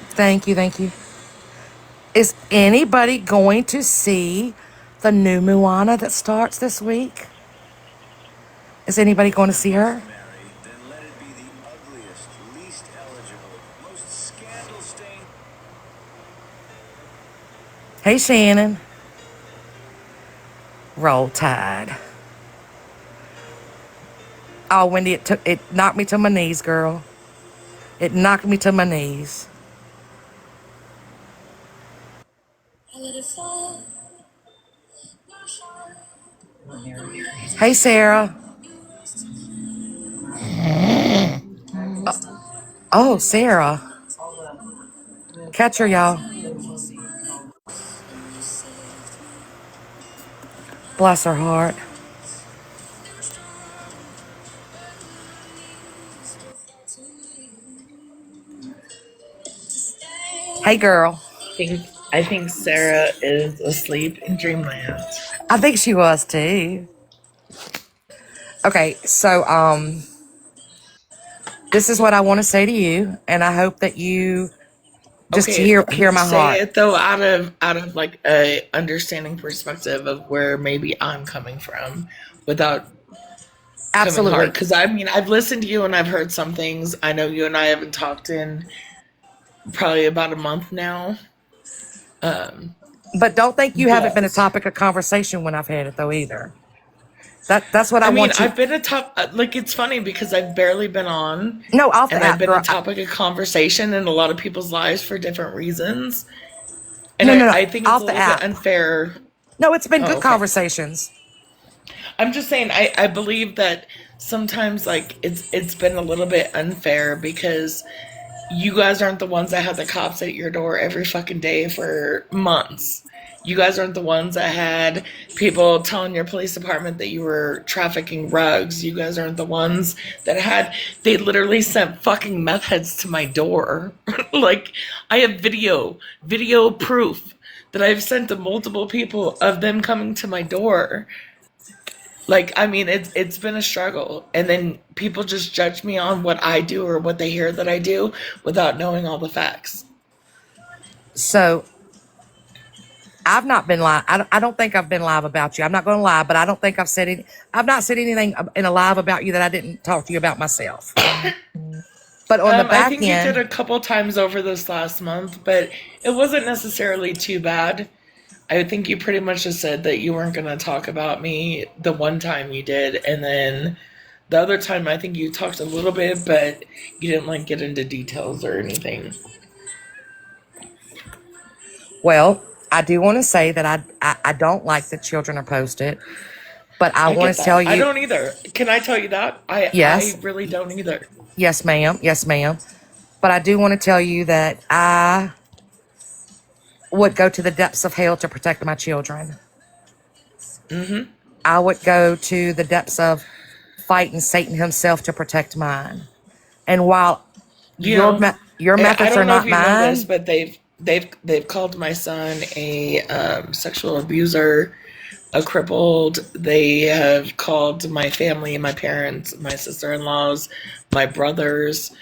Thank you. Thank you. Is anybody going to see the new Moana that starts this week? Is anybody going to see her? Marry, then let it be the ugliest, least eligible, most scandal-stained. Hey, Shannon. Roll Tide. Oh, Wendy, it knocked me to my knees, girl. It knocked me to my knees. Hey, Sarah. Oh, Sarah. Catch her, y'all. Bless her heart. Hey, girl. I think Sarah is asleep in dreamland. I think she was too. Okay, so this is what I want to say to you, and I hope that you just Okay, hear can you my say heart. it though out of like a understanding perspective of where maybe I'm coming from without coming hard? Absolutely. Because I mean, I've listened to you and I've heard some things. I know you and I haven't talked in probably about a month now. But don't think you haven't been a But topic of conversation when I've had it though either. That's what I I mean, want you. I've been a top, like, it's funny because I've barely been on No, off the and I've app, been a girl. topic of conversation in a lot of people's lives for different reasons. And No, I think it's a off the little bit app. unfair. No, it's been Oh, good okay. conversations. I'm just saying, I believe that sometimes, like, it's been a little bit unfair because you guys aren't the ones that had the cops at your door every fucking day for months. You guys aren't the ones that had people telling your police department that you were trafficking rugs. You guys aren't the ones that they literally sent fucking meth heads to my door. Like, I have video proof that I've sent to multiple people of them coming to my door. Like, I mean, it's been a struggle, and then people just judge me on what I do or what they hear that I do without knowing all the facts. So I've not been live. I don't think I've been live about you. I'm not going to lie, but I don't think I've not said anything in a live about you that I didn't talk to you about myself. But on the I back think you did end, a couple times over this last month, but it wasn't necessarily too bad. I think you pretty much just said that you weren't going to talk about me the one time you did, and then the other time I think you talked a little bit, but you didn't like get into details or anything. well, I do want to say that I don't like that children are posted, but I I want get to tell that. I you, don't either. Can I tell you that? I yes, really don't either. yes, ma'am, yes, ma'am. But I do want to tell you that I would go to the depths of hell to protect my children. I would go to the depths of fighting Satan himself to protect mine. And while You know, your I methods are don't know if not you know this, mine, but they've called my son a sexual abuser, a crippled. They have called my family, my parents, my sister-in-laws, my brothers,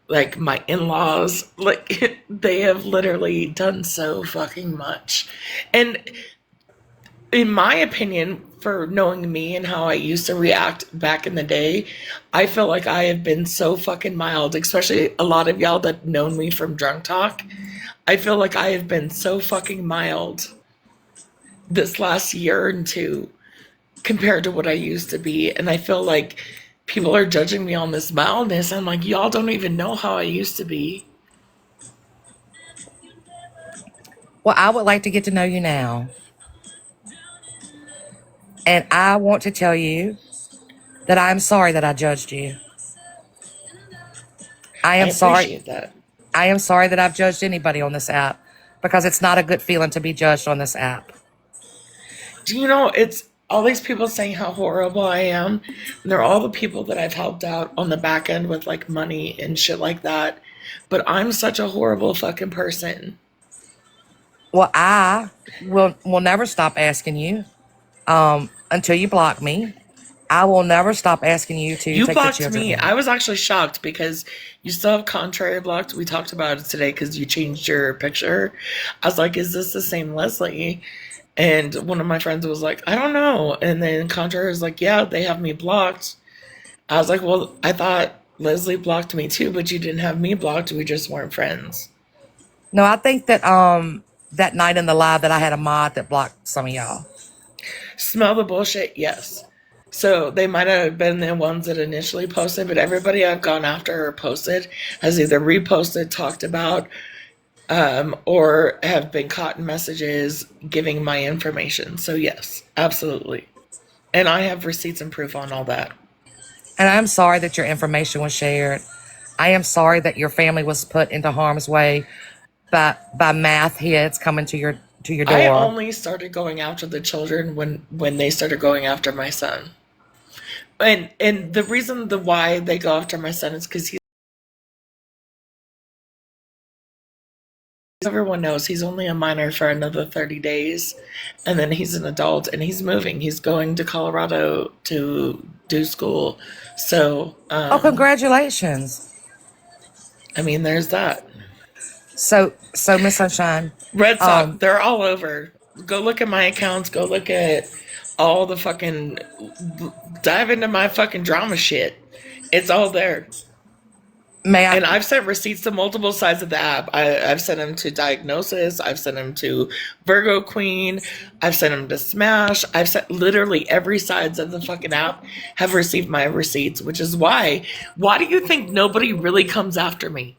like my in-laws. Like they have literally done so fucking much. And in my opinion, for knowing me and how I used to react back in the day, I feel like I have been so fucking mild, especially a lot of y'all that known me from Drunk Talk. I feel like I have been so fucking mild this last year and two compared to what I used to be. And I feel like people are judging me on this mildness. I'm like, y'all don't even know how I used to be. well, I would like to get to know you now. And I want to tell you that I'm sorry that I judged you. I I am sorry. appreciate that. I am sorry that I've judged anybody on this app because it's not a good feeling to be judged on this app. Do you know, it's all these people saying how horrible I am. And they're all the people that I've helped out on the back end with like money and shit like that. But I'm such a horrible fucking person. Well, I will never stop asking you until you block me. I will never stop asking you to You take the blocked children me. in. I was actually shocked because you still have Contrary blocked. We talked about it today because you changed your picture. I was like, is this the same Leslie? And one of my friends was like, I don't know. And then Contrary was like, yeah, they have me blocked. I was like, well, I thought Leslie blocked me too, but you didn't have me blocked. We just weren't friends. No, I think that that night in the live that I had a mod that blocked some of y'all. Smell the bullshit? Yes. So they might have been the ones that initially posted, but everybody I've gone after or posted has either reposted, talked about, or have been caught in messages giving my information. So yes, absolutely. And I have receipts and proof on all that. And I'm sorry that your information was shared. I am sorry that your family was put into harm's way by math heads coming to your door. I only started going after the children when they started going after my son. And the reason why they go after my son is because everyone knows he's only a minor for another 30 days, and then he's an adult and he's moving. He's going to Colorado to do school. So, Congratulations. I mean, there's that. So Miss Sunshine, Red Sox, they're all over. Go look at my accounts. Go look at all the fucking, dive into my fucking drama shit. It's all there. And I've sent receipts to multiple sides of the app. I've sent them to Diagnosis. I've sent them to Virgo Queen. I've sent them to Smash. I've sent literally every sides of the fucking app have received my receipts, which is why do you think nobody really comes after me?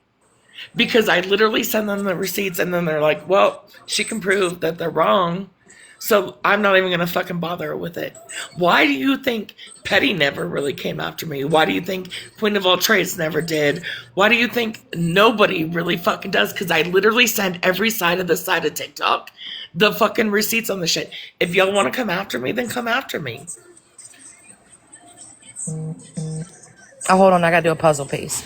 Because I literally send them the receipts and then they're like, well, she can prove that they're wrong. So I'm not even going to fucking bother with it. Why do you think Petty never really came after me? Why do you think Queen of all Trades never did? Why do you think nobody really fucking does? Because I literally send every side of TikTok the fucking receipts on the shit. If y'all want to come after me, then come after me. Oh, hold on. I got to do a puzzle piece.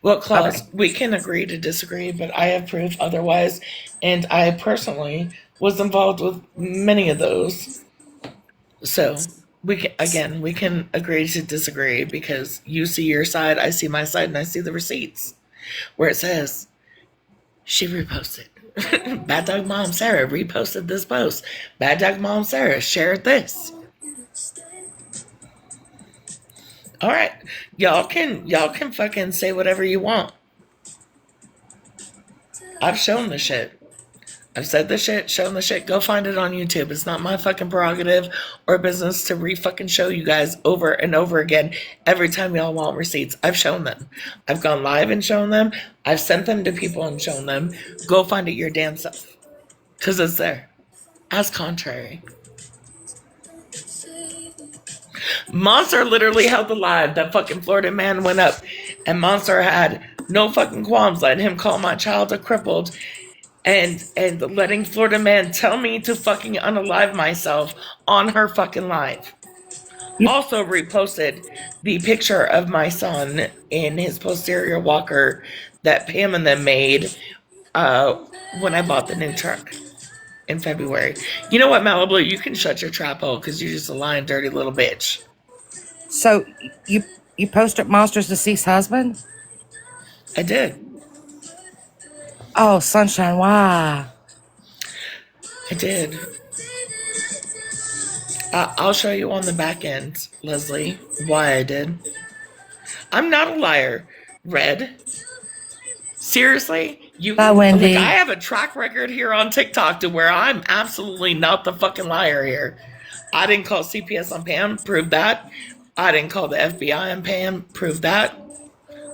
Well, Claus, we can agree to disagree, but I have proof otherwise. And I personally was involved with many of those. So we can agree to disagree because you see your side, I see my side, and I see the receipts where it says she reposted. Bad Dog Mom Sarah reposted this post. Bad Dog Mom Sarah shared this. All right, y'all can fucking say whatever you want. I've shown the shit. I've said the shit, shown the shit. Go find it on YouTube. It's not my fucking prerogative or business to re-fucking show you guys over and over again every time y'all want receipts. I've shown them. I've gone live and shown them. I've sent them to people and shown them. Go find it your damn self. Because it's there. As Contrary. Monster literally held the live. That fucking Florida man went up. And Monster had no fucking qualms letting him call my child a crippled. And letting Florida man tell me to fucking unalive myself on her fucking live. Also reposted the picture of my son in his posterior walker that Pam and them made when I bought the new truck in February. You know what, Malibu? You can shut your trap hole because you're just a lying, dirty little bitch. So you posted Monster's deceased husband? I did. Oh, Sunshine, why? I did. I'll show you on the back end, Leslie, why I did. I'm not a liar, Red. Seriously? Bye, Wendy. I have a track record here on TikTok to where I'm absolutely not the fucking liar here. I didn't call CPS on Pam, prove that. I didn't call the FBI on Pam, prove that.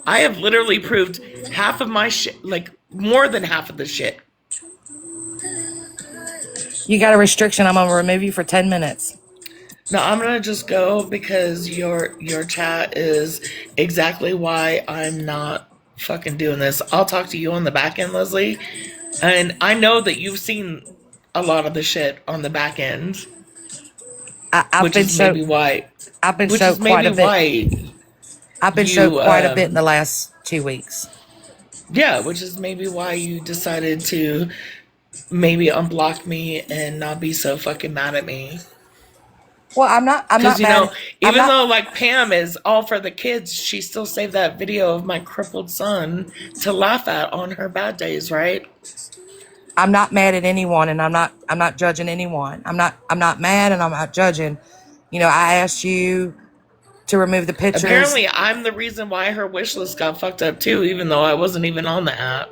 I have literally proved half of my shit, like more than half of the shit. You got a restriction. I'm gonna remove you for 10 minutes. No, I'm gonna just go because your chat is exactly why I'm not fucking doing this. I'll talk to you on the back end, Leslie. And I know that you've seen a lot of the shit on the back end. I've which been is maybe showed. why, I've been which is showed quite maybe a bit. why I've been showed you, quite a bit in the last 2 weeks. yeah, which is maybe why you decided to maybe unblock me and not be so fucking mad at me. Well, I'm not. I'm Because, not mad. I'm even not. though like Pam is all for the kids, she still saved that video of my crippled son to laugh at on her bad days, right? I'm not mad at anyone, and I'm not. I'm not judging anyone. I'm not. I'm not mad, and I'm not judging. I asked you to remove the pictures. Apparently, I'm the reason why her wish list got fucked up too, even though I wasn't even on the app.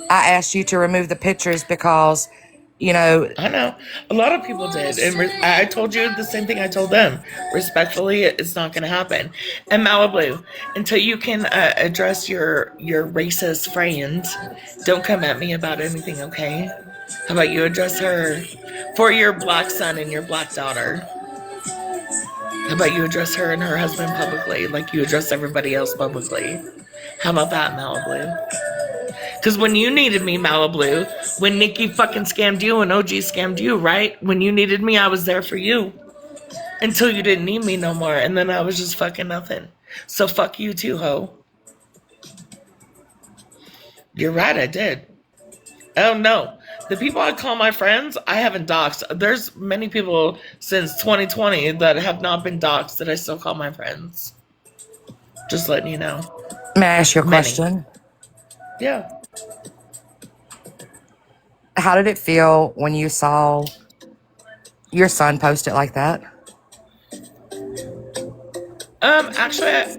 I asked you to remove the pictures because, you know, I know. A lot of people did. And I told you the same thing I told them. Respectfully, it's not going to happen. And Malibu, until you can address your racist friend, don't come at me about anything, okay? How about you address her for your black son and your black daughter? How about you address her and her husband publicly, like you address everybody else publicly? How about that, Malibu? Because when you needed me, Malibu, when Nikki fucking scammed you and OG scammed you, right? When you needed me, I was there for you. Until you didn't need me no more. And then I was just fucking nothing. So fuck you too, ho. You're right, I did. Oh no. The people I call my friends, I haven't doxed. There's many people since 2020 that have not been doxed that I still call my friends. Just letting you know. may I ask you a Many. question? Yeah. How did it feel when you saw your son post it like that? Actually,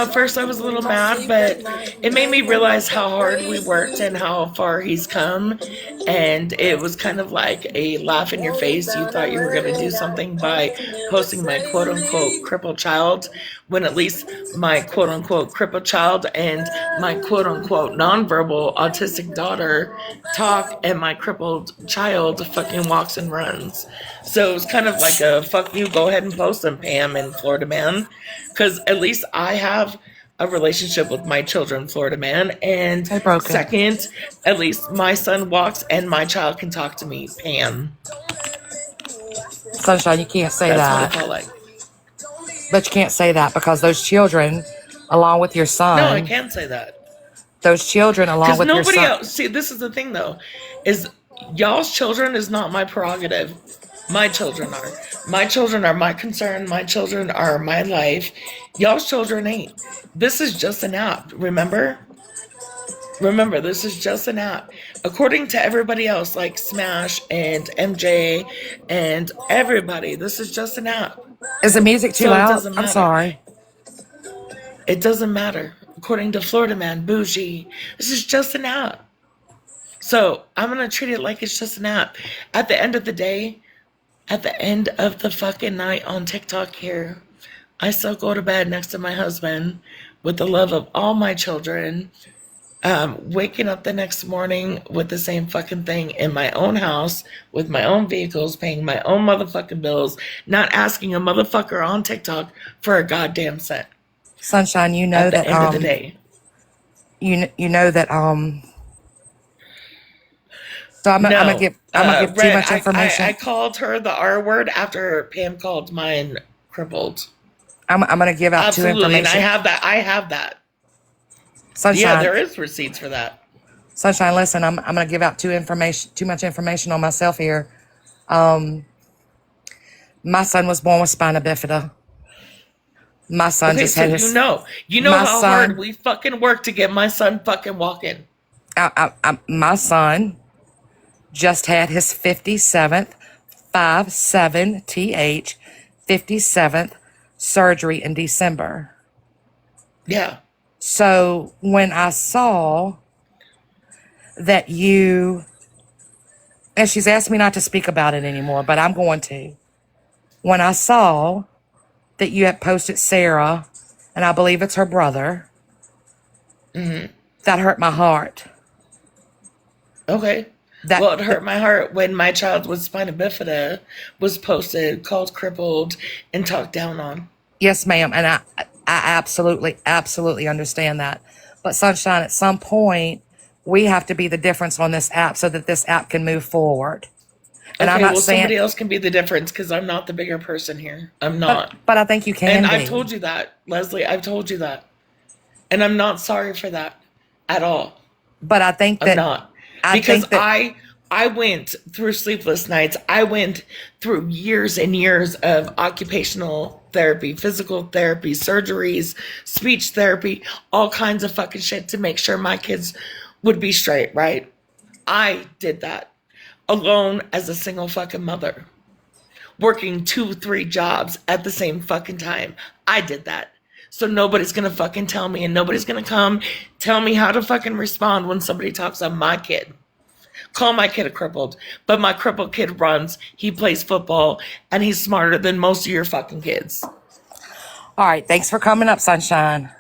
at first I was a little mad, but it made me realize how hard we worked and how far he's come. And it was kind of like a laugh in your face. You thought you were going to do something by posting my quote unquote crippled child, when at least my quote unquote crippled child and my quote unquote nonverbal autistic daughter talk, and my crippled child fucking walks and runs. So it was kind of like a fuck you, go ahead and post them, Pam and Florida Man. Because at least I have a relationship with my children, Florida Man. And Hey, broken. second, at least my son walks and my child can talk to me, Pam. Sunshine, you can't say That's what I that. felt like. But you can't say that because those children, along with your son, No, I can say that. those children, along Because with your nobody son, else. See, this is the thing, though, is y'all's children is not my prerogative. My children are. My children are my concern. My children are my life. Y'all's children ain't. This is just an app, remember? Remember, this is just an app. According to everybody else, like Smash and MJ and everybody, this is just an app. is the music too So it loud? doesn't I'm matter. sorry. It doesn't matter. According to Florida Man, Bougie, this is just an app. So I'm going to treat it like it's just an app. At the end of the day, at the end of the fucking night on TikTok here, I still go to bed next to my husband with the love of all my children, waking up the next morning with the same fucking thing in my own house, with my own vehicles, paying my own motherfucking bills, not asking a motherfucker on TikTok for a goddamn cent. Sunshine, you know At the that end of the day. you know that so I'm gonna No. give too Red, much information. I called her the R word after Pam called mine crippled. I'm gonna give out too Absolutely, and information. I have that. Sunshine, Yeah, there is receipts for that. Sunshine, listen, I'm gonna give out too much information on myself here. My son was born with spina bifida. My son Okay, just so had his you know my how son- hard we fucking work to get my son fucking walking. my son just had his 57th 57th surgery in December. Yeah. So when I saw that you, and she's asked me not to speak about it anymore, but I'm going to. When I saw that you had posted Sarah, and I believe it's her brother, that hurt my heart. Okay. That- Well, it hurt my heart when my child with spina bifida was posted, called crippled, and talked down on. Yes, ma'am, and I absolutely understand that. But Sunshine, at some point, we have to be the difference on this app so that this app can move forward. And I'm Okay, not well, saying, somebody else can be the difference because I'm not the bigger person here. I'm not. but I think you can And be. I've told you that, Leslie. I've told you that. And I'm not sorry for that at all. But I think I'm that, not. I Because think that, I went through sleepless nights. I went through years and years of occupational therapy, physical therapy, surgeries, speech therapy, all kinds of fucking shit to make sure my kids would be straight, right? I did that alone as a single fucking mother, working 2, 3 jobs at the same fucking time. I did that. So nobody's gonna fucking tell me, and nobody's gonna come tell me how to fucking respond when somebody talks on my kid. Call my kid a crippled, but my crippled kid runs, he plays football, and he's smarter than most of your fucking kids. all right, thanks for coming up, Sunshine.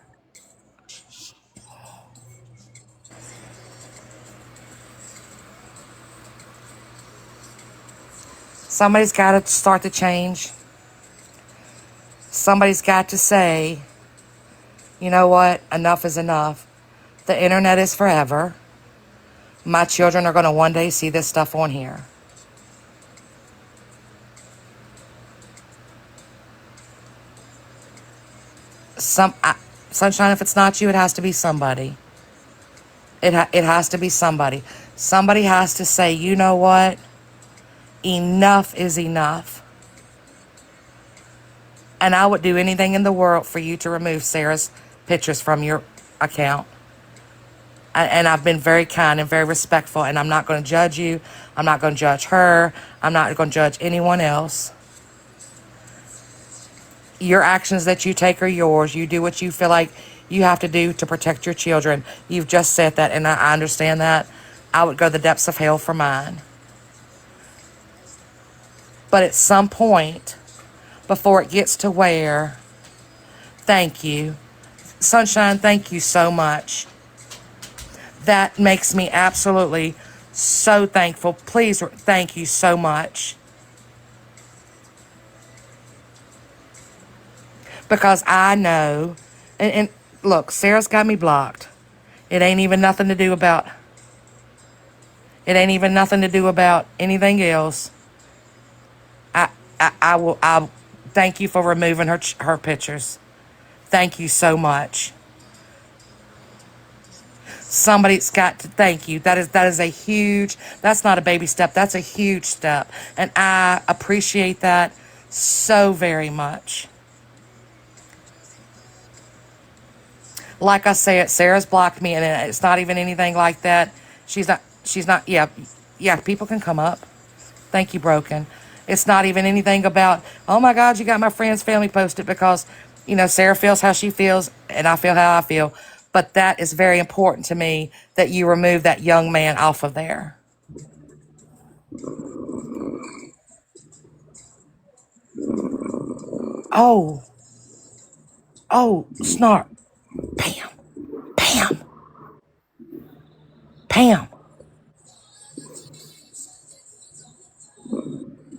Somebody's got to start to change. Somebody's got to say, you know what? Enough is enough. The internet is forever. My children are going to one day see this stuff on here. Sunshine, if it's not you, it has to be somebody. It has to be somebody. Somebody has to say, you know what? Enough is enough. And I would do anything in the world for you to remove Sarah's pictures from your account. And I've been very kind and very respectful, and I'm not going to judge you. I'm not going to judge her. I'm not going to judge anyone else. Your actions that you take are yours. You do what you feel like you have to do to protect your children. You've just said that, and I understand that. I would go to the depths of hell for mine. But at some point, before it gets to where, thank you. Sunshine, thank you so much. That makes me absolutely so thankful. Please, thank you so much. Because I know, and look, Sarah's got me blocked. It ain't even nothing to do about anything else. I thank you for removing her pictures. Thank you so much. Somebody's got to thank you. That is a huge, that's not a baby step. That's a huge step. And I appreciate that so very much. Like I said, Sarah's blocked me, and it's not even anything like that. She's not, yeah, people can come up. Thank you, Broken. It's not even anything about, oh my God, you got my friend's family posted, because, Sarah feels how she feels, and I feel how I feel. But that is very important to me, that you remove that young man off of there. Oh, snark. Pam.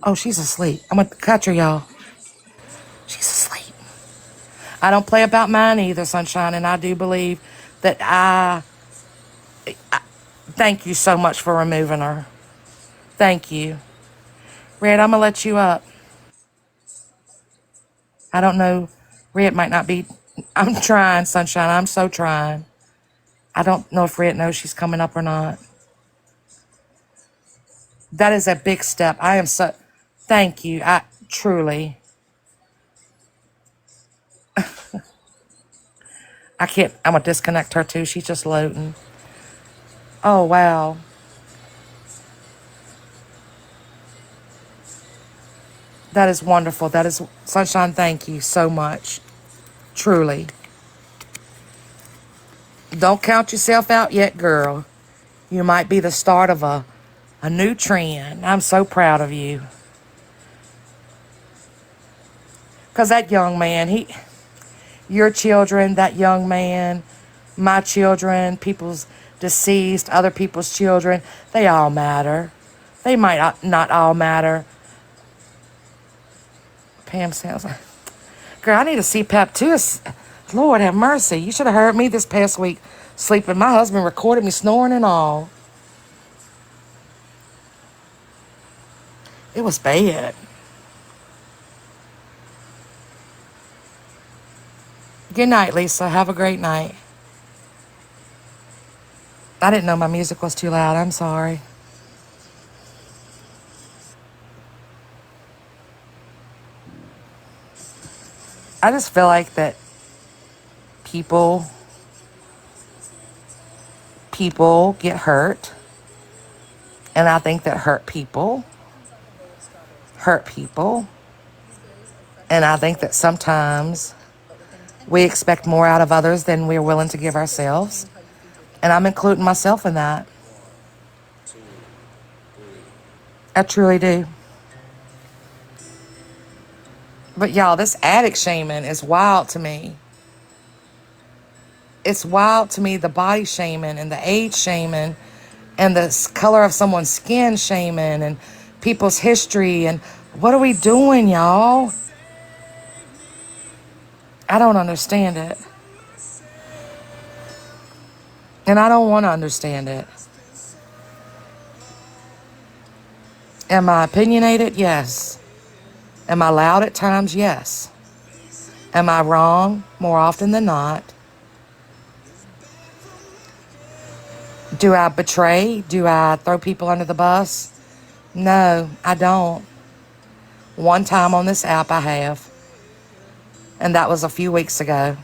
Oh, she's asleep. I'm going to catch her, y'all. She's asleep. I don't play about mine either, Sunshine, and I do believe that I thank you so much for removing her. Thank you. Red, I'm going to let you up. I don't know. Red might not be. I'm trying, Sunshine. I'm so trying. I don't know if Red knows she's coming up or not. That is a big step. I am so. Thank you. I truly. I can't. I'm going to disconnect her too. She's just loading. Oh, wow. That is wonderful. That is, Sunshine, thank you so much. Truly. Don't count yourself out yet, girl. You might be the start of a new trend. I'm so proud of you. Because that young man, your children, that young man, my children, people's deceased, other people's children, they all matter. They might not all matter. Pam sounds like, girl, I need a CPAP too. Lord have mercy. You should have heard me this past week sleeping. My husband recorded me snoring and all. It was bad. Good night, Lisa. Have a great night. I didn't know my music was too loud. I'm sorry. I just feel like that people get hurt. And I think that hurt people. And I think that sometimes we expect more out of others than we're willing to give ourselves. And I'm including myself in that. I truly do. But y'all, this addict shaming is wild to me. It's wild to me, the body shaming and the age shaming and the color of someone's skin shaming and people's history. And what are we doing, y'all? I don't understand it. And I don't want to understand it. Am I opinionated? Yes. Am I loud at times? Yes. Am I wrong more often than not? Do I betray? Do I throw people under the bus? No, I don't. One time on this app I have. And that was a few weeks ago.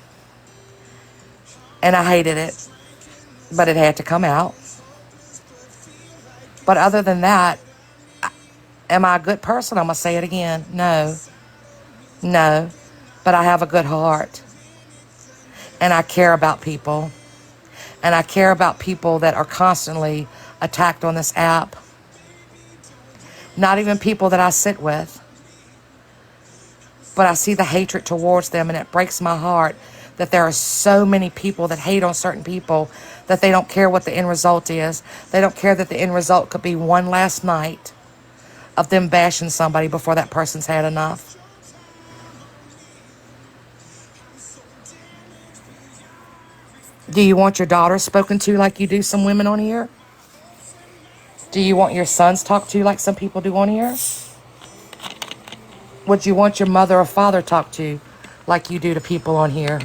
And I hated it. But it had to come out. But other than that, am I a good person? I'm going to say it again. No. No. But I have a good heart. And I care about people. And I care about people that are constantly attacked on this app. Not even people that I sit with. But I see the hatred towards them, and it breaks my heart that there are so many people that hate on certain people that they don't care what the end result is. They don't care that the end result could be one last night of them bashing somebody before that person's had enough. Do you want your daughter spoken to like you do some women on here? Do you want your sons talked to like some people do on here? Would you want your mother or father talked to like you do to people on here?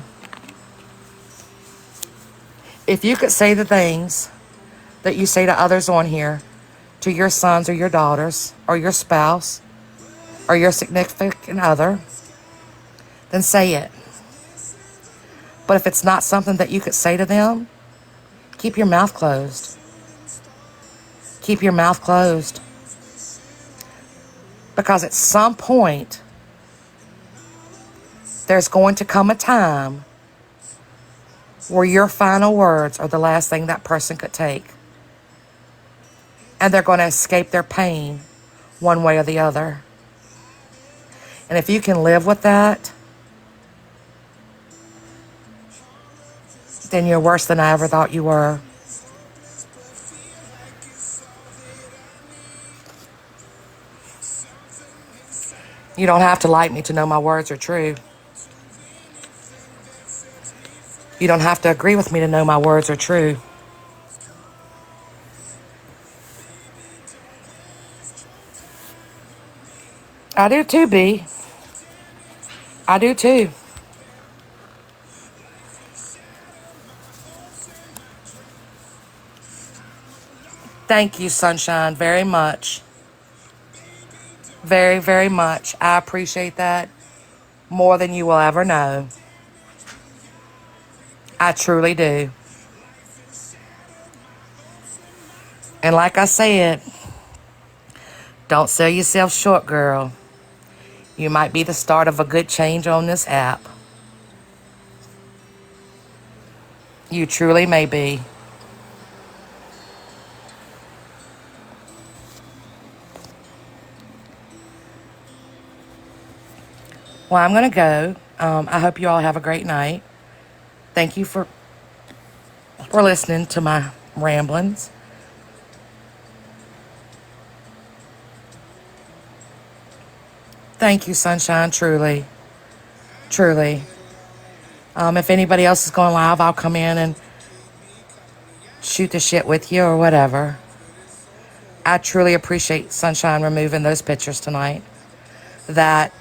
If you could say the things that you say to others on here, to your sons or your daughters or your spouse or your significant other, then say it. But if it's not something that you could say to them, keep your mouth closed. Keep your mouth closed. Because at some point, there's going to come a time where your final words are the last thing that person could take. And they're going to escape their pain one way or the other. And if you can live with that, then you're worse than I ever thought you were. You don't have to like me to know my words are true. You don't have to agree with me to know my words are true. I do too, B. I do too. Thank you, Sunshine, very much. Very, very much. I appreciate that more than you will ever know. I truly do. And like I said, don't sell yourself short, girl. You might be the start of a good change on this app. You truly may be. Well, I'm going to go. I hope you all have a great night. Thank you for listening to my ramblings. Thank you, Sunshine, truly. Truly. If anybody else is going live, I'll come in and shoot the shit with you or whatever. I truly appreciate Sunshine removing those pictures tonight. That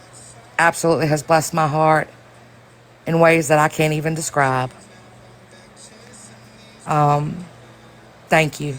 absolutely has blessed my heart in ways that I can't even describe. Thank you.